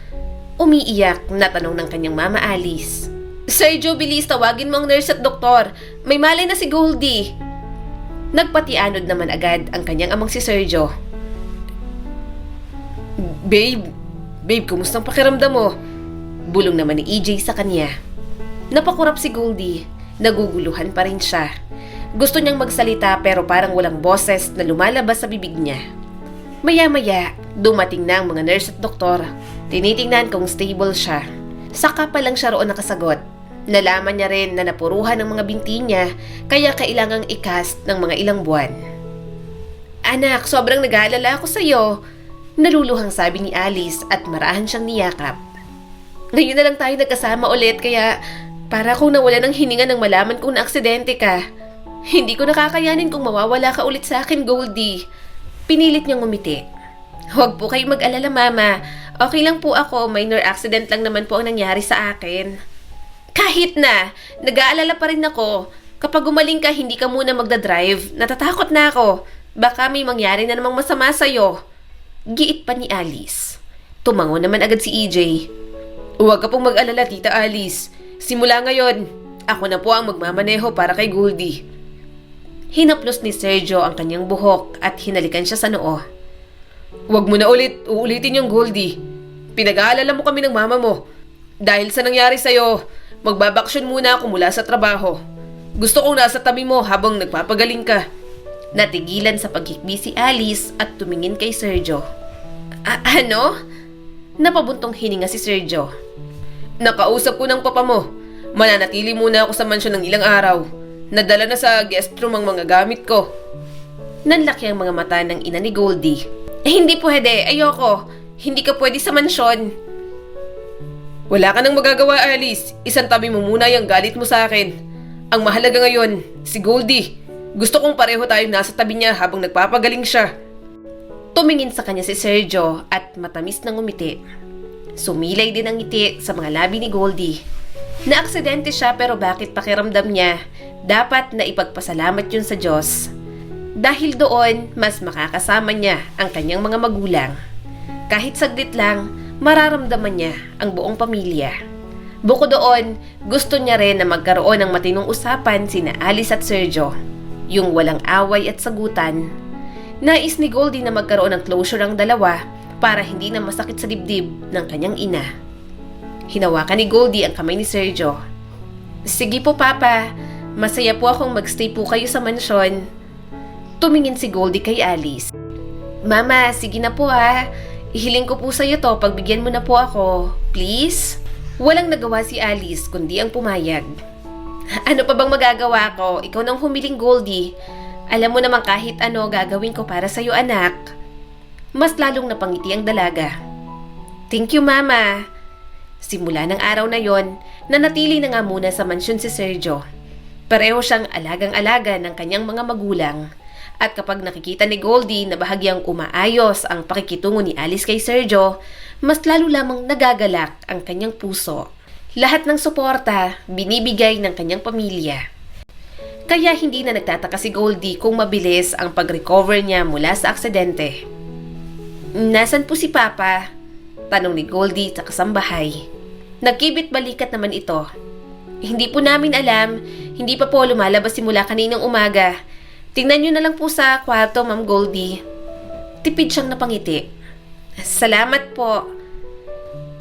Umiiyak na tanong ng kanyang mama Alice. Sergio, bilis tawagin mo ang nurse at doktor. May malay na si Goldie. Nagpatianod naman agad ang kanyang amang si Sergio. Babe, kumusta ang pakiramdam mo? Bulong naman ni EJ sa kanya. Napakurap si Goldie. Naguguluhan pa rin siya. Gusto niyang magsalita pero parang walang boses na lumalabas sa bibig niya. Maya-maya, dumating na ang mga nurse at doktor. Tinitingnan kung stable siya. Saka pa lang siya roon nakasagot. Nalaman niya rin na napuruhan ng mga binti niya kaya kailangang i-cast ng mga ilang buwan. Anak, sobrang nag-aalala ako sa'yo. Naluluhang sabi ni Alice at marahan siyang niyakap. Ngayon na lang tayo nagkasama ulit kaya para akong nawala ng hininga nang malaman kong naaksidente ka. Hindi ko nakakayanin kung mawawala ka ulit sa akin, Goldie. Pinilit niyang ngumiti. Huwag po kayong mag-alala, Mama. Okay lang po ako, minor accident lang naman po ang nangyari sa akin. Kahit na, nag-aalala pa rin ako. Kapag gumaling ka, hindi ka muna magdadrive. Natatakot na ako. Baka may mangyari na namang masama sa'yo. Giit pa ni Alice. Tumango naman agad si EJ. Huwag ka pong mag-alala, Tita Alice. Simula ngayon, ako na po ang magmamaneho para kay Goldie. Hinaplos ni Sergio ang kanyang buhok at hinalikan siya sa noo. Huwag mo na uulitin yung Goldie. Pinag-aalala mo kami ng mama mo. Dahil sa nangyari sa'yo, magbabaksyon muna ako mula sa trabaho. Gusto kong nasa tabi mo habang nagpapagaling ka. Natigilan sa paghikbi si Alice at tumingin kay Sergio. Ano? Napabuntong hininga si Sergio. Nakausap ko ng papa mo. Mananatili muna ako sa mansyon ng ilang araw. Nadala na sa guest room ang mga gamit ko. Nanlaki ang mga mata ng ina ni Goldie. Hindi pwede, ayoko. Hindi ka pwede sa mansyon. Wala ka nang magagawa, Alice. Isang tabi mo muna yung galit mo sa akin. Ang mahalaga ngayon, si Goldie. Gusto kong pareho tayong nasa tabi niya habang nagpapagaling siya. Tumingin sa kanya si Sergio at matamis na ngumiti. Sumilay din ang ngiti sa mga labi ni Goldie. Naaksidente siya pero bakit pakiramdam niya dapat na ipagpasalamat yun sa Diyos. Dahil doon, mas makakasama niya ang kanyang mga magulang. Kahit saglit lang, mararamdaman niya ang buong pamilya. Bukod doon, gusto niya rin na magkaroon ng matinong usapan sina Alice at Sergio. Yung walang away at sagutan. Nais ni Goldie na magkaroon ng closure ang dalawa para hindi na masakit sa dibdib ng kanyang ina. Hinawakan ni Goldie ang kamay ni Sergio. Sige po, Papa. Masaya po akong magstay po kayo sa mansyon. Tumingin si Goldie kay Alice. Mama, sige na po ha. Ihiling ko po sa'yo to, pagbigyan mo na po ako. Please? Walang nagawa si Alice kundi ang pumayag. Ano pa bang magagawa ko? Ikaw nang humiling, Goldie. Alam mo naman kahit ano gagawin ko para sa'yo, anak. Mas lalong napangiti ang dalaga. Thank you, Mama. Simula ng araw na yon, nanatili na nga muna sa mansyon si Sergio. Pareho siyang alagang-alaga ng kanyang mga magulang. At kapag nakikita ni Goldie na bahagyang umaayos ang pakikitungo ni Alice kay Sergio, mas lalo lamang nagagalak ang kanyang puso. Lahat ng suporta binibigay ng kanyang pamilya. Kaya hindi na nagtataka si Goldie kung mabilis ang pag-recover niya mula sa aksidente. Nasaan po si Papa? Tanong ni Goldie sa kasambahay. Nagkibit balikat naman ito. Hindi po namin alam, hindi pa po lumalabas simula kaninang umaga. Tingnan nyo na lang po sa kwarto, Ma'am Goldie. Tipid siyang napangiti. Salamat po.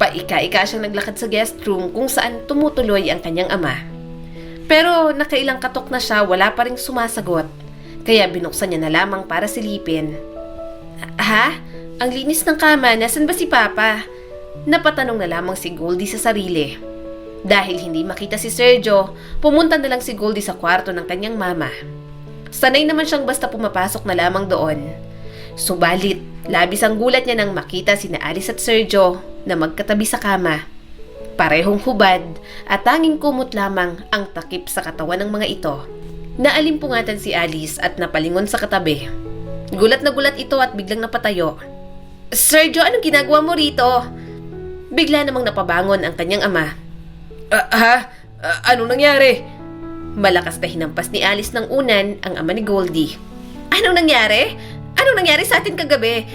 Paika-ika siyang naglakad sa guest room kung saan tumutuloy ang kanyang ama. Pero nakailang katok na siya, wala pa ring sumasagot. Kaya binuksan niya na lamang para silipin. Ha? Ang linis ng kama, nasan ba si Papa? Napatanong na lamang si Goldie sa sarili. Dahil hindi makita si Sergio, pumunta na lang si Goldie sa kwarto ng kanyang mama. Sanay naman siyang basta pumapasok na lamang doon. Subalit, labis ang gulat niya nang makita sina Alice at Sergio na magkatabi sa kama. Parehong hubad at tanging kumot lamang ang takip sa katawan ng mga ito. Naalimpungatan si Alice at napalingon sa katabi. Gulat na gulat ito at biglang napatayo. Sergio, anong ginagawa mo rito? Bigla namang napabangon ang kanyang ama. Anong nangyari? Malakas na hinampas ni Alice ng unan ang ama ni Goldie. Anong nangyari? Anong nangyari sa atin kagabi?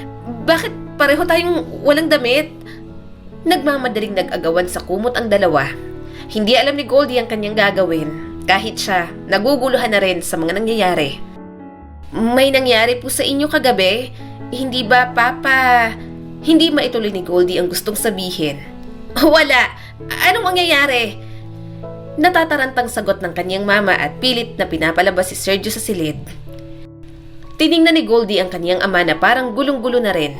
Bakit pareho tayong walang damit? Nagmamadaling nag-agawan sa kumot ang dalawa. Hindi alam ni Goldie ang kanyang gagawin. Kahit siya, naguguluhan na rin sa mga nangyayari. May nangyari po sa inyo kagabi? Hindi ba, Papa? Hindi maituloy ni Goldie ang gustong sabihin. Wala! Anong mangyayari? Natatarantang sagot ng kanyang mama at pilit na pinapalabas si Sergio sa silid. Tiningnan ni Goldie ang kanyang ama na parang gulong-gulo na rin.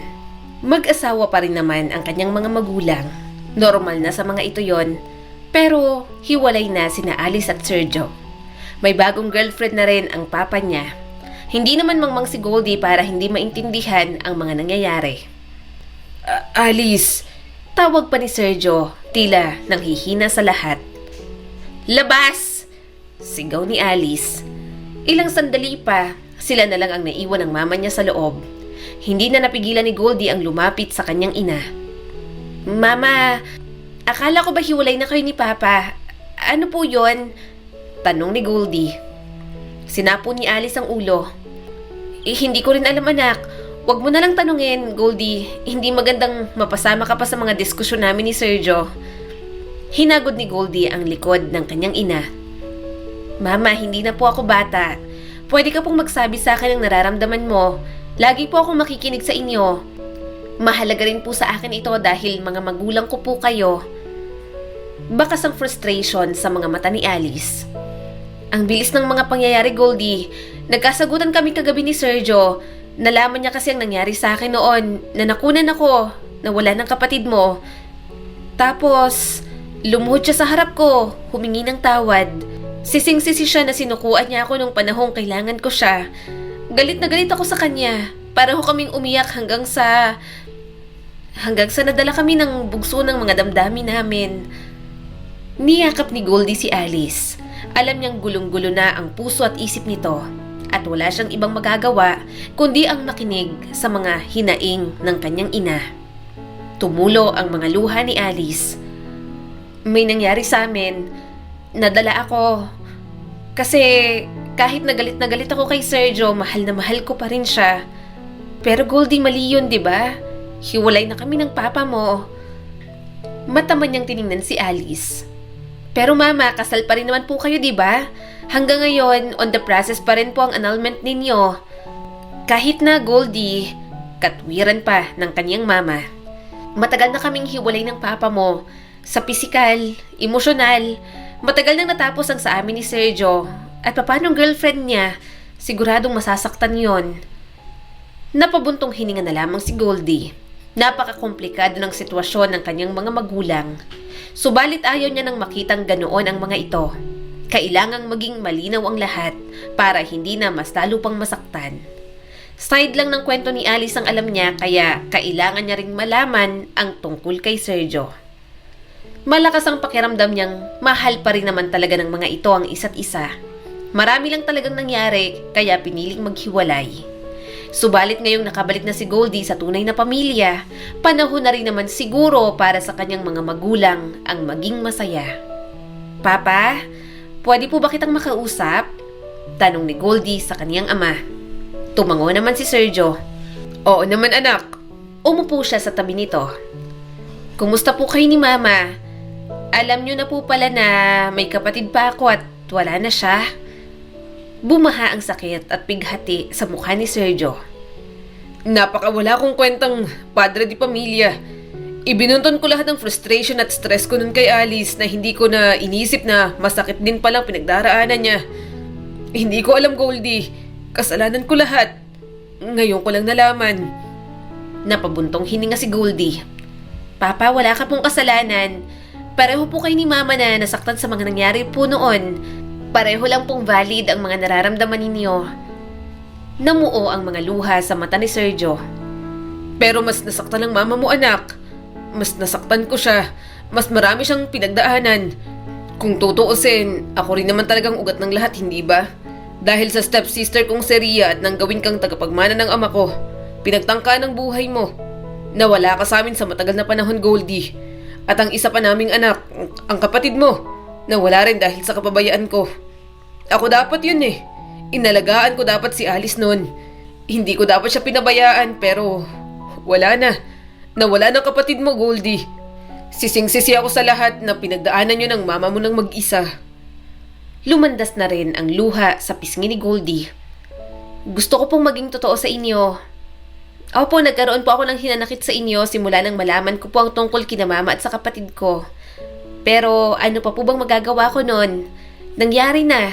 Mag-asawa pa rin naman ang kanyang mga magulang. Normal na sa mga ito yon. Pero hiwalay na sina Alice at Sergio. May bagong girlfriend na rin ang papa niya. Hindi naman mangmang si Goldie para hindi maintindihan ang mga nangyayari. Alice! Tawag pa ni Sergio, tila nanghihina sa lahat. Labas! Sigaw ni Alice. Ilang sandali pa, sila na lang ang naiwan ng mama niya sa loob. Hindi na napigilan ni Goldie ang lumapit sa kanyang ina. Mama, akala ko ba hiwalay na kayo ni Papa? Ano po yon? Tanong ni Goldie. Sinapo ni Alice ang ulo. Hindi ko rin alam, anak. Huwag mo na lang tanungin, Goldie. Hindi magandang mapasama ka pa sa mga diskusyon namin ni Sergio. Hinagod ni Goldie ang likod ng kanyang ina. Mama, hindi na po ako bata. Pwede ka pong magsabi sa akin ang nararamdaman mo. Lagi po akong makikinig sa inyo. Mahalaga rin po sa akin ito dahil mga magulang ko po kayo. Bakas ang frustration sa mga mata ni Alice. Ang bilis ng mga pangyayari, Goldie. Nagkasagutan kami kagabi ni Sergio. Nalaman niya kasi ang nangyari sa akin noon na nakunan ako, na wala ng kapatid mo. Tapos, lumuhod siya sa harap ko, humingi ng tawad. Sising-sisi siya na sinukuan niya ako nung panahong kailangan ko siya. Galit na galit ako sa kanya. Pareho kaming umiyak hanggang sa nadala kami ng bugso ng mga damdamin namin. Niyakap ni Goldie si Alice. Alam niyang gulong-gulo na ang puso at isip nito. At wala siyang ibang magagawa kundi ang makinig sa mga hinaing ng kanyang ina. Tumulo ang mga luha ni Alice. May nangyari sa amin. Nadala ako. Kasi kahit na galit ako kay Sergio, mahal na mahal ko pa rin siya. Pero Goldie, mali yun, di ba? Hiwalay na kami ng papa mo. Mataman niyang tiningnan si Alice. Pero mama, kasal pa rin naman po kayo, di ba? Hanggang ngayon, on the process pa rin po ang annulment ninyo. Kahit na Goldie, katwiran pa ng kanyang mama. Matagal na kaming hiwalay ng papa mo. Sa pisikal, emosyonal, matagal nang natapos ang sa amin ni Sergio. At papanong girlfriend niya, siguradong masasaktan yon. Napabuntong hininga na lamang si Goldie. Napakakomplikado ng sitwasyon ng kanyang mga magulang. Subalit ayaw niya nang makitang ganoon ang mga ito. Kailangang maging malinaw ang lahat para hindi na mas lalo pang masaktan. Side lang ng kwento ni Alice ang alam niya kaya kailangan niya ring malaman ang tungkol kay Sergio. Malakas ang pakiramdam niyang mahal pa rin naman talaga ng mga ito ang isa't isa. Marami lang talagang nangyari kaya piniling maghiwalay. Subalit ngayong nakabalik na si Goldie sa tunay na pamilya, panahon na rin naman siguro para sa kanyang mga magulang ang maging masaya. Papa, pwede po ba kitang makausap? Tanong ni Goldie sa kaniyang ama. Tumango naman si Sergio. Oo naman, anak. Umupo siya sa tabi nito. Kumusta po kayo ni Mama? Alam niyo na po pala na may kapatid pa ako at wala na siya. Bumaha ang sakit at pighati sa mukha ni Sergio. Napakawala kong kwentang padre di pamilya. Ibinunton ko lahat ng frustration at stress ko nun kay Alice na hindi ko na inisip na masakit din palang pinagdaraanan niya. Hindi ko alam, Goldie. Kasalanan ko lahat. Ngayon ko lang nalaman. Napabuntong hininga si Goldie. Papa, wala ka pong kasalanan. Pareho po kayo ni Mama na nasaktan sa mga nangyari po noon. Pareho lang pong valid ang mga nararamdaman ninyo. Namuo ang mga luha sa mata ni Sergio. Pero mas nasaktan ng mama mo, anak. Mas nasaktan ko siya. Mas marami siyang pinagdaanan. Kung tutuusin, ako rin naman talagang ugat ng lahat, hindi ba? Dahil sa stepsister kong si Ria at nang gawin kang tagapagmana ng ama ko, pinagtangka ng buhay mo. Nawala ka sa amin sa matagal na panahon, Goldie. At ang isa pa naming anak, ang kapatid mo, nawala rin dahil sa kapabayaan ko. Ako dapat yun eh. Inalagaan ko dapat si Alice noon. Hindi ko dapat siya pinabayaan pero wala na. Nawala ng kapatid mo, Goldie. Sising-sisi ako sa lahat na pinagdaanan niyo ng mama mo ng mag-isa. Lumandas na rin ang luha sa pisngi ni Goldie. Gusto ko pong maging totoo sa inyo. Opo, nagkaroon po ako ng hinanakit sa inyo simula nang malaman ko po ang tungkol kina mama at sa kapatid ko. Pero ano pa po bang magagawa ko noon? Nangyari na.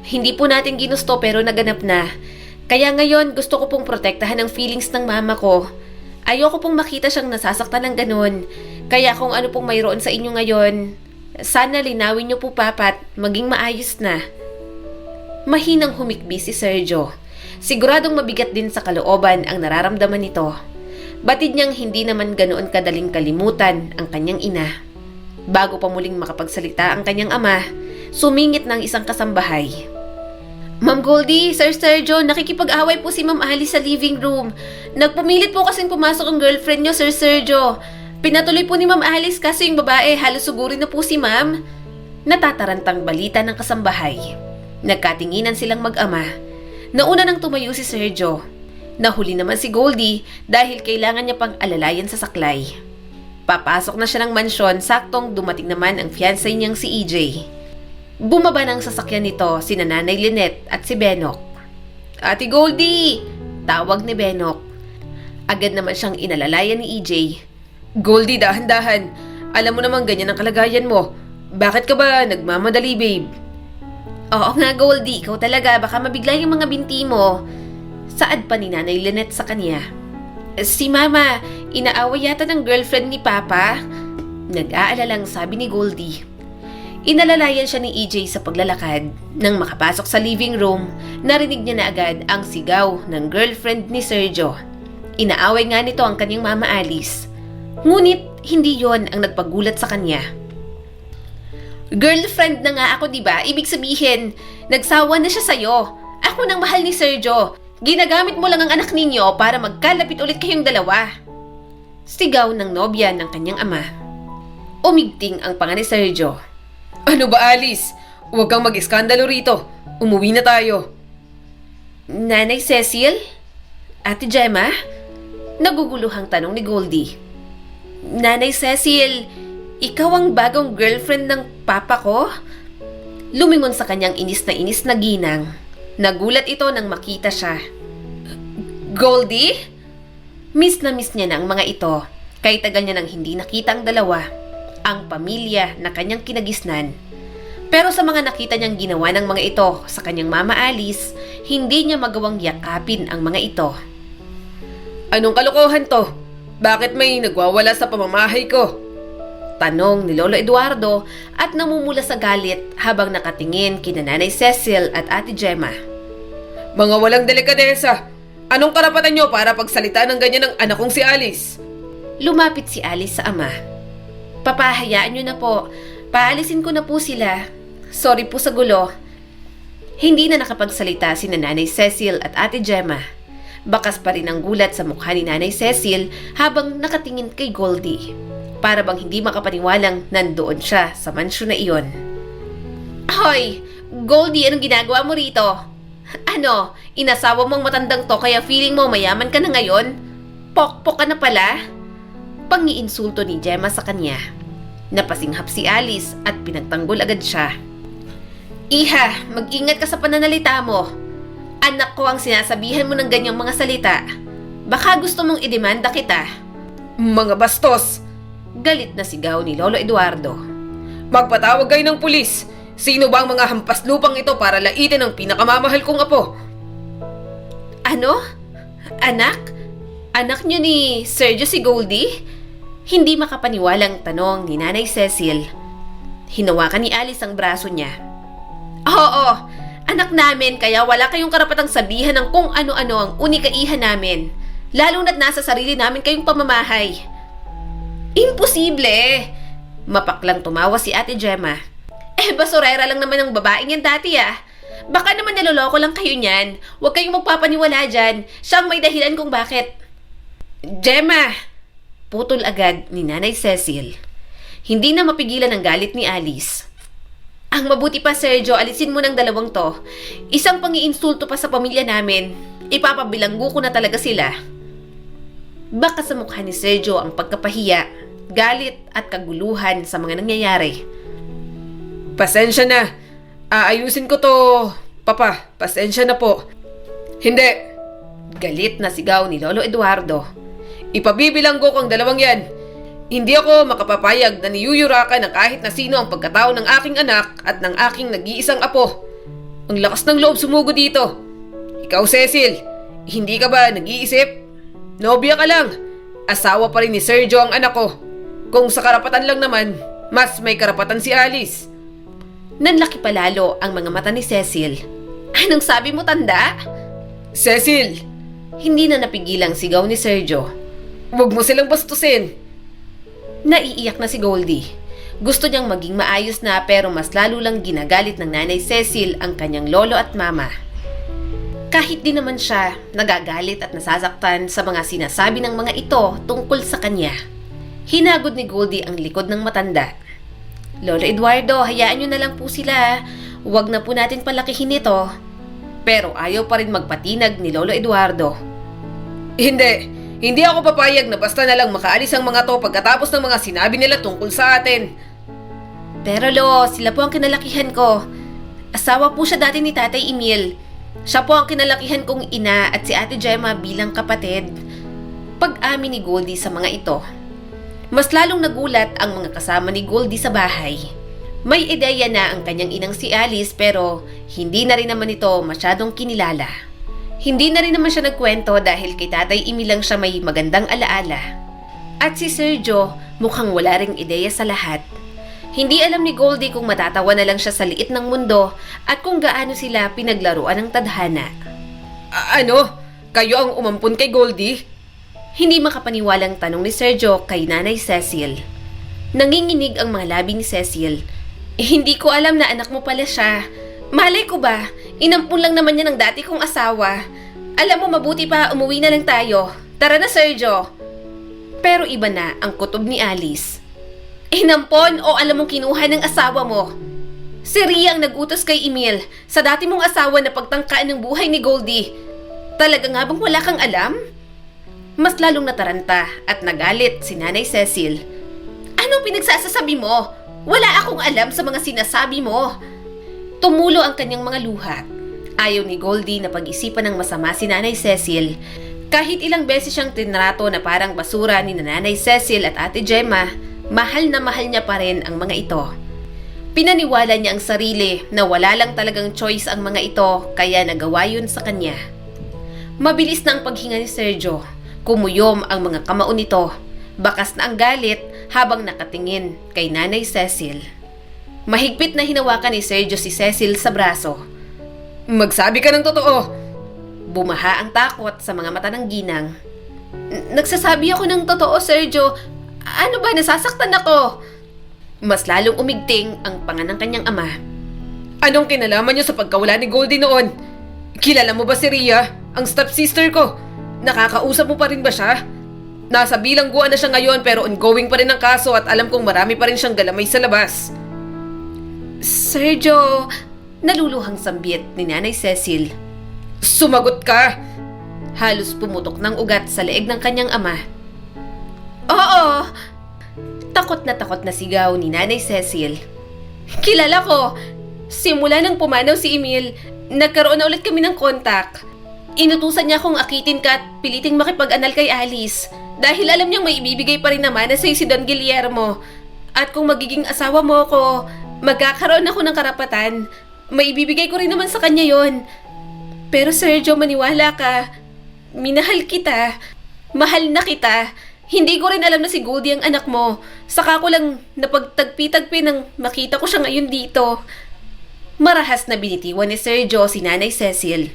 Hindi po natin ginusto pero naganap na. Kaya ngayon gusto ko pong protektahan ang feelings ng mama ko. Ayoko pong makita siyang nasasaktan ng ganun. Kaya kung ano pong mayroon sa inyo ngayon, sana linawin niyo po papat maging maayos na. Mahinang humikbi si Sergio. Siguradong mabigat din sa kalooban ang nararamdaman nito. Batid niyang hindi naman ganoon kadaling kalimutan ang kanyang ina. Bago pa muling makapagsalita ang kanyang ama, sumingit ng isang kasambahay. Ma'am Goldie, Sir Sergio, nakikipag-away po si Ma'am Alice sa living room. Nagpumilit po kasing pumasok ang girlfriend niyo, Sir Sergio. Pinatuloy po ni Ma'am Alice kasi yung babae halos sugurin na po si Ma'am. Natatarantang balita ng kasambahay. Nagkatinginan silang mag-ama. Nauna nang tumayo si Sergio. Nahuli naman si Goldie dahil kailangan niya pang alalayan sa saklay. Papasok na siya ng mansyon saktong dumating naman ang fiancé niyang si EJ. Bumaba ng sasakyan nito si Nanay Lynette at si Benok. Ate Goldie! Tawag ni Benok. Agad naman siyang inalalayan ni EJ. Goldie, dahan-dahan. Alam mo namang ganyan ang kalagayan mo. Bakit ka ba nagmamadali, babe? Oo nga, Goldie. Ikaw talaga. Baka mabigla yung mga binti mo. Saad pa ni Nanay Lynette sa kanya. Si Mama, inaaway yata ng girlfriend ni Papa. Nag-aalalang sabi ni Goldie. Inalalayan siya ni EJ sa paglalakad. Nang makapasok sa living room, narinig niya na agad ang sigaw ng girlfriend ni Sergio. Inaaway nga nito ang kanyang Mama Alice. Ngunit, hindi yon ang nagpagulat sa kanya. Girlfriend na nga ako, diba? Ibig sabihin, nagsawa na siya sa'yo. Ako nang mahal ni Sergio. Ginagamit mo lang ang anak ninyo para magkalapit ulit kayong dalawa. Sigaw ng nobya ng kanyang ama. Umigting ang panga ni Sergio. Ano ba, Alice? Huwag kang mag-iskandalo rito. Umuwi na tayo. Nanay Cecil? Ate Gemma? Naguguluhang tanong ni Goldie. Nanay Cecil, ikaw ang bagong girlfriend ng papa ko? Lumingon sa kanyang inis na ginang. Nagulat ito nang makita siya. Goldie? Miss na miss niya na ang mga ito. Kay tagal niya nang hindi nakita ang dalawa. Ang pamilya na kanyang kinagisnan. Pero sa mga nakita niyang ginawa ng mga ito sa kanyang Mama Alice, hindi niya magawang yakapin ang mga ito. Anong kalokohan to? Bakit may nagwawala sa pamamahay ko? Tanong ni Lolo Eduardo at namumula sa galit habang nakatingin kina Nanay Cecil at Ate Gemma. Mga walang delikadesa! Anong karapatan nyo para pagsalita ng ganyan ng anak kong si Alice? Lumapit si Alice sa ama. Papahayaan nyo na po. Paalisin ko na po sila. Sorry po sa gulo. Hindi na nakapagsalita si Nanay Cecil at Ate Gemma. Bakas pa rin ang gulat sa mukha ni Nanay Cecil habang nakatingin kay Goldie. Para bang hindi makapaniwalang nandoon siya sa mansyon na iyon. Hoy! Goldie, anong ginagawa mo rito? Ano? Inasawa mong matandang to kaya feeling mo mayaman ka na ngayon? Pokpok ka na pala? Pangiinsulto ni Gemma sa kanya. Napasinghap si Alice at pinagtanggol agad siya. Iha, mag-ingat ka sa pananalita mo. Anak ko ang sinasabihan mo ng ganyang mga salita. Baka gusto mong idemanda kita. Mga bastos! Galit na sigaw ni Lolo Eduardo. Magpatawag kayo ng pulis! Sino ba ang mga hampas lupang ito para laitin ang pinakamamahal kong apo? Ano? Anak? Anak niyo ni Sergio si Goldie? Hindi makapaniwalang tanong ni Nanay Cecil. Hinawakan ni Alice ang braso niya. Oo, anak namin kaya wala kayong karapatang sabihan ng kung ano-ano ang unikaihan namin. Lalo na't nasa sarili namin kayong pamamahay. Imposible! Mapaklang tumawa si Ate Gemma. Basurera lang naman ang babaeng yan dati ah. Baka naman niloloko lang kayo niyan. Huwag kayong magpapaniwala dyan. Siya ang may dahilan kung bakit. Gemma! putol agad ni Nanay Cecil. Hindi na mapigilan ang galit ni Alice. Ang mabuti pa, Sergio, alisin mo ng dalawang to. Isang pangiinsulto pa sa pamilya namin. Ipapabilanggo ko na talaga sila. Baka sa mukha ni Sergio ang pagkapahiya, galit at kaguluhan sa mga nangyayari. Pasensya na. Aayusin ko to, Papa. Pasensya na po. Hindi. Galit na sigaw ni Lolo Eduardo. Ipabibilanggo ko ang dalawang yan. Hindi ako makapapayag na niyuyurakan ng kahit na sino ang pagkatao ng aking anak at ng aking nag-iisang apo. Ang lakas ng loob sumugo dito. Ikaw, Cecil, hindi ka ba nag-iisip? Nobya ka lang. Asawa pa rin ni Sergio ang anak ko. Kung sa karapatan lang naman, mas may karapatan si Alice. Nanlaki palalo ang mga mata ni Cecil. Anong sabi mo, tanda? Cecil, Hindi na napigilang sigaw ni Sergio. huwag mo silang bastusin. Naiiyak na si Goldie. Gusto niyang maging maayos na pero mas lalo lang ginagalit ng Nanay Cecil ang kanyang lolo at mama. Kahit di naman siya nagagalit at nasasaktan sa mga sinasabi ng mga ito tungkol sa kanya. Hinagod ni Goldie ang likod ng matanda. Lolo Eduardo, hayaan niyo na lang po sila. Huwag na po natin palakihin ito. Pero ayaw pa rin magpatinag ni Lolo Eduardo. Hindi ako papayag na basta na lang makaalis ang mga to pagkatapos ng mga sinabi nila tungkol sa atin. Pero Lo, sila po ang kinalakihan ko. Asawa po siya dati ni Tatay Emil. Siya po ang kinalakihan kong ina at si Ate Gemma bilang kapatid. Pag-amin ni Goldie sa mga ito. Mas lalong nagulat ang mga kasama ni Goldie sa bahay. May ideya na ang kanyang inang si Alice pero hindi na rin naman ito masyadong kinilala. Hindi na rin naman siya nagkwento dahil kay Tatay Emil lang siya may magandang alaala. At si Sergio mukhang wala ring ideya sa lahat. Hindi alam ni Goldie kung matatawa na lang siya sa liit ng mundo at kung gaano sila pinaglaruan ng tadhana. Ano? Kayo ang umampun kay Goldie? Hindi makapaniwalang tanong ni Sergio kay Nanay Cecil. Nanginginig ang mga labi ni Cecil. Hindi ko alam na anak mo pala siya. Malay ko ba? Inampun lang naman niya ng dati kong asawa. Alam mo, mabuti pa umuwi na lang tayo. Tara na, Sergio. Pero iba na ang kutob ni Alice. Inampon o alam mong kinuha ng asawa mo? Si Ria ang nagutos kay Emil sa dati mong asawa na pagtangkaan ng buhay ni Goldie. Talaga nga bang wala kang alam? Mas lalong nataranta at nagalit si Nanay Cecil. Anong pinagsasasabi mo? Wala akong alam sa mga sinasabi mo. Tumulo ang kanyang mga luha. Ayaw ni Goldie na pag-isipan ng masama si Nanay Cecil. Kahit ilang beses siyang tinrato na parang basura ni Nanay Cecil at Ate Gemma, mahal na mahal niya pa rin ang mga ito. Pinaniwala niya ang sarili na wala lang talagang choice ang mga ito kaya nagawa yun sa kanya. Mabilis na ang paghinga ni Sergio. Kumuyom ang mga kamao nito. Bakas na ang galit habang nakatingin kay Nanay Cecil. Mahigpit na hinawakan ni Sergio si Cecil sa braso. Magsabi ka ng totoo. Bumaha ang takot sa mga mata ng ginang. Nagsasabi ako ng totoo, Sergio. Ano ba, nasasaktan ako? Mas lalong umigting ang panga ng kanyang ama. Anong kinalaman niyo sa pagkawala ni Goldie noon? Kilala mo ba si Ria, ang stepsister ko? Nakakausap mo pa rin ba siya? Nasa bilangguan na siya ngayon pero ongoing pa rin ang kaso at alam kong marami pa rin siyang galamay sa labas. Sergio, naluluhang sambit ni Nanay Cecil. Sumagot ka! Halos pumutok ng ugat sa leeg ng kanyang ama. Oo! Takot na sigaw ni Nanay Cecil. Kilala ko! Simula nang pumanaw si Emil, nagkaroon na ulit kami ng kontak. Inutusan niya akong akitin ka at piliting makipag-anal kay Alice dahil alam niyang may ibibigay pa rin naman na sa'yo si Don Guillermo. At kung magiging asawa mo ko, magkakaroon ako ng karapatan. May ibibigay ko rin naman sa kanya yon. Pero Sergio, maniwala ka. Minahal kita. Mahal na kita. Hindi ko rin alam na si Goldie ang anak mo. Saka ko lang napagtagpi-tagpi nang makita ko siya ngayon dito. Marahas na binitiwan ni Sergio si Nanay Cecil.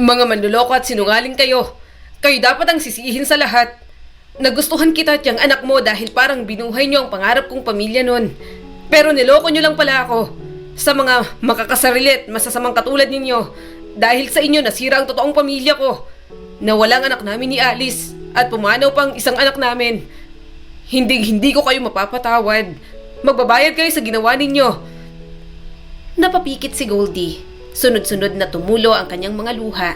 Mga manluloko at sinungaling kayo. Kayo dapat ang sisihin sa lahat. Nagustuhan kita at yung anak mo dahil parang binuhay niyo ang pangarap kong pamilya nun. Pero niloko niyo lang pala ako. Sa mga makakasarili at masasamang katulad ninyo. Dahil sa inyo nasira ang totoong pamilya ko. Nawalang anak namin ni Alice. at pumanaw pang isang anak namin. Hindi ko kayo mapapatawad. Magbabayad kayo sa ginawa ninyo. Napapikit si Goldie. Sunod-sunod na tumulo ang kanyang mga luha.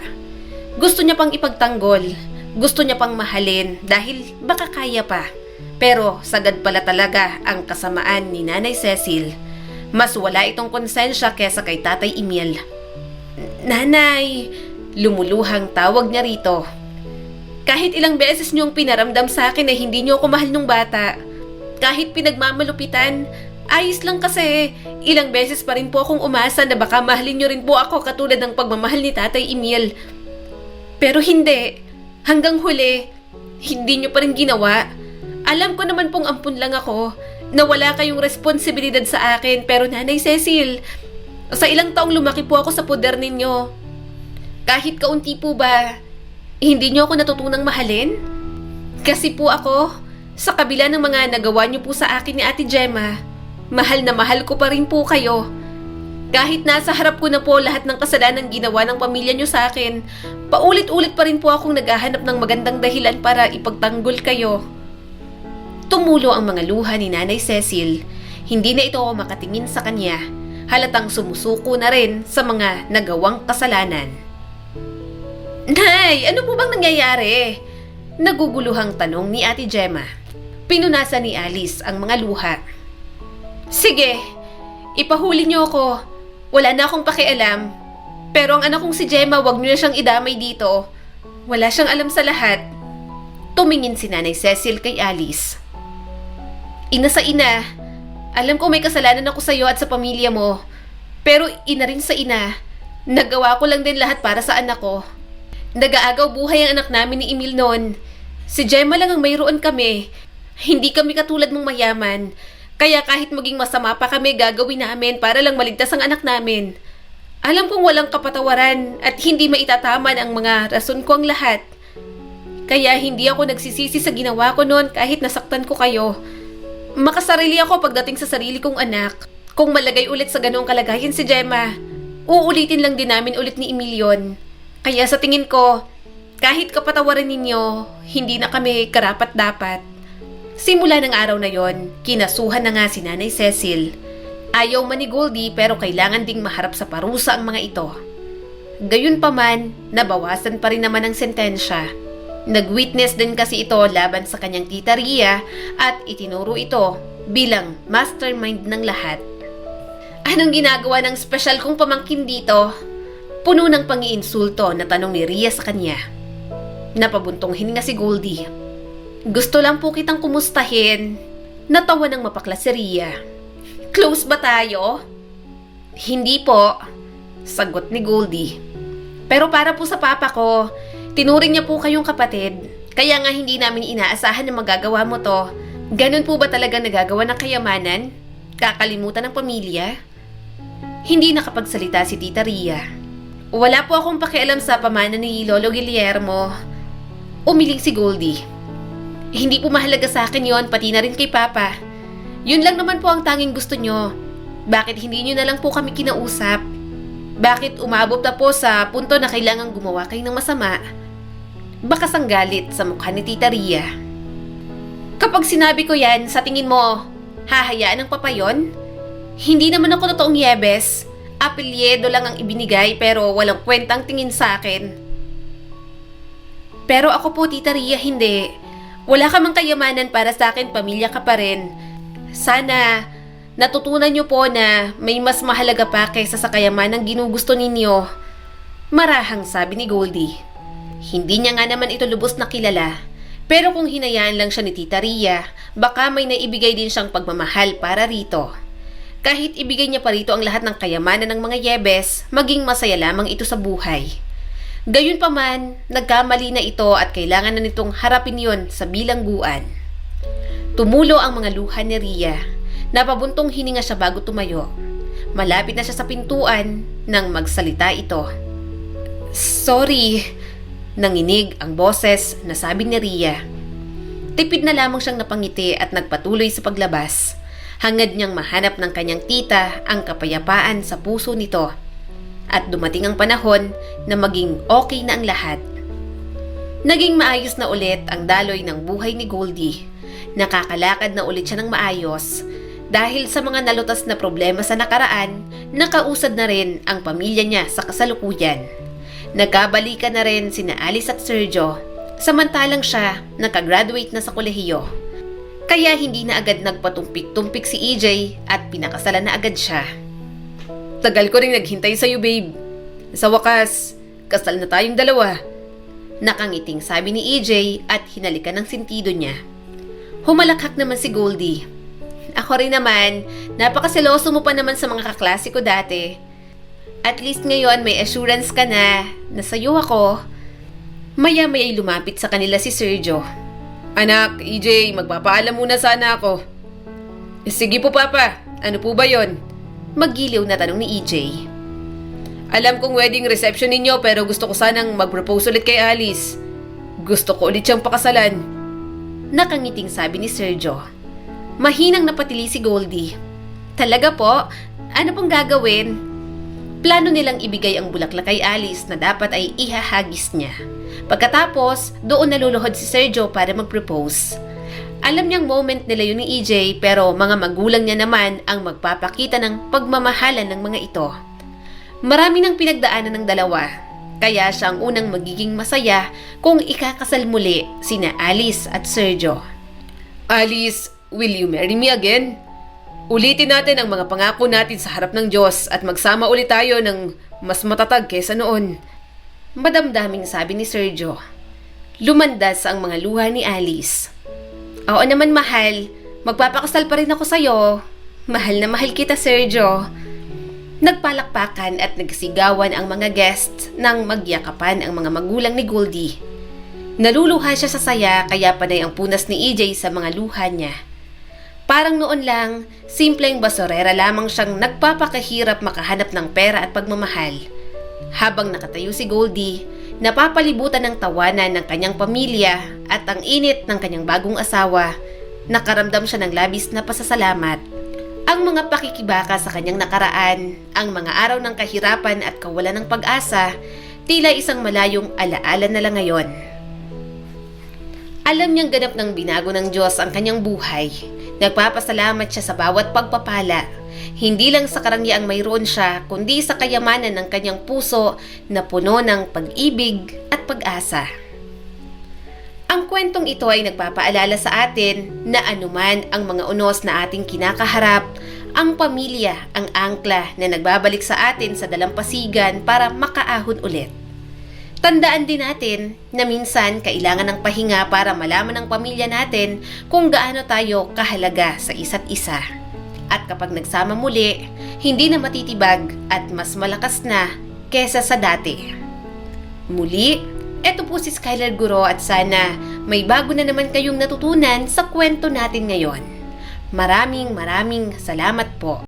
Gusto niya pang ipagtanggol. Gusto niya pang mahalin dahil baka kaya pa. Pero sagad pala talaga ang kasamaan ni Nanay Cecil. Mas wala itong konsensya kesa kay Tatay Emil. Nanay, lumuluhang tawag niya rito. Kahit ilang beses niyong pinaramdam sa akin na hindi niyo ako mahal nung bata. Kahit pinagmamalupitan, ayos lang kasi. Ilang beses pa rin po akong umasa na baka mahalin niyo rin po ako katulad ng pagmamahal ni Tatay Emil. Pero hindi. Hanggang huli, hindi niyo pa rin ginawa. Alam ko naman pong ampun lang ako na wala kayong responsibilidad sa akin. Pero Nanay Cecil, sa ilang taong lumaki po ako sa poder ninyo. Kahit kaunti po ba, hindi niyo ako natutunang mahalin? Kasi po ako, sa kabila ng mga nagawa niyo po sa akin ni Ate Gemma, mahal na mahal ko pa rin po kayo. Kahit nasa harap ko na po lahat ng kasalanan ginawa ng pamilya niyo sa akin, paulit-ulit pa rin po akong naghahanap ng magandang dahilan para ipagtanggol kayo. Tumulo ang mga luha ni Nanay Cecil. Hindi na ito makatingin sa kanya. Halatang sumusuko na rin sa mga nagawang kasalanan. Nay, ano po bang nangyayari? Naguguluhang tanong ni Ate Gemma. Pinunasan ni Alice ang mga luha. Sige, ipahuli niyo ako. Wala na akong pakialam. Pero ang anak kong si Gemma, wag niyo na siyang idamay dito. Wala siyang alam sa lahat. Tumingin si Nanay Cecil kay Alice. Ina sa ina, alam ko may kasalanan ako sa iyo at sa pamilya mo. Pero ina rin sa ina, nagawa ko lang din lahat para sa anak ko. Nag-aagaw buhay ang anak namin ni Emil noon. Si Gemma lang ang mayroon kami. Hindi kami katulad mong mayaman. Kaya kahit maging masama pa kami, gagawin namin para lang maligtas ang anak namin. Alam kong walang kapatawaran at hindi maitataman ang mga rason ko ang lahat. Kaya hindi ako nagsisisi sa ginawa ko noon kahit nasaktan ko kayo. Makasarili ako pagdating sa sarili kong anak. Kung malagay ulit sa ganoong kalagayan si Gemma, uulitin lang din namin ulit ni Emil yun. Kaya sa tingin ko, kahit kapatawaran ninyo, hindi na kami karapat-dapat. Simula ng araw na yon, kinasuhan na nga si Nanay Cecil. Ayaw man ni Goldie pero kailangan ding maharap sa parusa ang mga ito. Gayunpaman, nabawasan pa rin naman ang sentensya. Nag-witness din kasi ito laban sa kanyang tita Ria at itinuro ito bilang mastermind ng lahat. Anong ginagawa ng special kong pamangkin dito? Puno ng pangiinsulto na tanong ni Ria sa kanya. Napabuntong hininga si Goldie. Gusto lang po kitang kumustahin. Natawa ng mapakla si Ria. Close ba tayo? Hindi po, sagot ni Goldie. Pero para po sa papa ko, tinuring niya po kayong kapatid. Kaya nga hindi namin inaasahan na magagawa mo to. Ganun po ba talaga nagagawa ng kayamanan? Kakalimutan ng pamilya? Hindi nakapagsalita si Tita Ria. Wala po akong pakialam sa pamana ni Lolo Guillermo. Umiling si Goldie. Hindi po mahalaga sa akin yon, pati na rin kay Papa. Yun lang naman po ang tanging gusto nyo. Bakit hindi nyo na lang po kami kinausap? Bakit umabot na po sa punto na kailangang gumawa kayo ng masama? Bakas ang galit sa mukha ni Tita Ria. Kapag sinabi ko yan, sa tingin mo, hahayaan ng papa yon? Hindi naman ako totoong yebes. Apelyedo lang ang ibinigay pero walang kwentang tingin sa akin. Pero ako po, Tita Ria, hindi. Wala ka mang kayamanan para sa akin, pamilya ka pa rin. Sana natutunan niyo po na may mas mahalaga pa kaysa sa kayamanang ginugusto ninyo. Marahang sabi ni Goldie. Hindi niya nga naman ito lubos na kilala. Pero kung hinayaan lang siya ni Tita Ria, baka may naibigay din siyang pagmamahal para rito. Kahit ibigay niya pa rito ang lahat ng kayamanan ng mga yebes, maging masaya lamang ito sa buhay. Gayunpaman, nagkamali na ito at kailangan na nitong harapin yon sa bilangguan. Tumulo ang mga luha ni Ria. Napabuntong hininga siya bago tumayo. Malapit na siya sa pintuan nang magsalita ito. Sorry, nanginig ang boses na sabi ni Ria. Tipid na lamang siyang napangiti at nagpatuloy sa paglabas. Hangad niyang mahanap ng kanyang tita ang kapayapaan sa puso nito. At dumating ang panahon na maging okay na ang lahat. Naging maayos na ulit ang daloy ng buhay ni Goldie. Nakakalakad na ulit siya ng maayos. Dahil sa mga nalutas na problema sa nakaraan, nakausad na rin ang pamilya niya sa kasalukuyan. Nagkabalikan na rin sina Alice at Sergio, samantalang siya nakagraduate na sa kolehiyo. Kaya hindi na agad nagpatumpik-tumpik si EJ at pinakasalan na agad siya. Tagal ko rin naghintay sa'yo, babe. Sa wakas, kasal na tayong dalawa. Nakangiting sabi ni EJ at hinalikan ng sentido niya. Humalakhak naman si Goldie. Ako rin naman, napakaseloso mo pa naman sa mga kaklase ko dati. At least ngayon may assurance ka na sa'yo ako. Maya-maya'y lumapit sa kanila si Sergio. Anak, EJ, magpapaalam muna sana ako. Sige po, Papa. Ano po ba yon? Maggiliw na tanong ni EJ. Alam kong wedding reception ninyo pero gusto ko sanang mag-propose ulit kay Alice. Gusto ko ulit siyang pakasalan. Nakangiting sabi ni Sergio. Mahinang napatili si Goldie. Talaga po? Ano pong gagawin? Plano nilang ibigay ang bulaklak kay Alice na dapat ay ihahagis niya. Pagkatapos, doon naluluhod si Sergio para mag-propose. Alam niyang moment nila yun ni EJ pero mga magulang niya naman ang magpapakita ng pagmamahalan ng mga ito. Marami nang pinagdaanan ng dalawa, kaya siya ang unang magiging masaya kung ikakasal muli sina Alice at Sergio. Alice, will you marry me again? Ulitin natin ang mga pangako natin sa harap ng Diyos at magsama ulit tayo ng mas matatag kesa noon. Madamdaming sabi ni Sergio. Lumandas ang mga luha ni Alice. Oo naman mahal, magpapakasal pa rin ako sa'yo. Mahal na mahal kita, Sergio. Nagpalakpakan at nagsigawan ang mga guests nang magyakapan ang mga magulang ni Goldie. Naluluha siya sa saya kaya panay ang punas ni EJ sa mga luha niya. Parang noon lang, simpleng basurera lamang siyang nagpapakahirap makahanap ng pera at pagmamahal. Habang nakatayo si Goldie, napapalibutan ng tawanan ng kanyang pamilya at ang init ng kanyang bagong asawa, nakaramdam siya ng labis na pasasalamat. Ang mga pakikibaka sa kanyang nakaraan, ang mga araw ng kahirapan at kawalan ng pag-asa, tila isang malayong alaala na lang ngayon. Alam niyang ganap ng binago ng Diyos ang kanyang buhay. Nagpapasalamat siya sa bawat pagpapala. Hindi lang sa karangyang mayroon siya, kundi sa kayamanan ng kanyang puso na puno ng pag-ibig at pag-asa. Ang kwentong ito ay nagpapaalala sa atin na anuman ang mga unos na ating kinakaharap, ang pamilya ang angkla na nagbabalik sa atin sa dalampasigan para makaahon ulit. Tandaan din natin na minsan kailangan ng pahinga para malaman ng pamilya natin kung gaano tayo kahalaga sa isa't isa. At kapag nagsama muli, hindi na matitibag at mas malakas na kesa sa dati. Muli, eto po si Skylar Guro at sana may bago na naman kayong natutunan sa kwento natin ngayon. Maraming salamat po.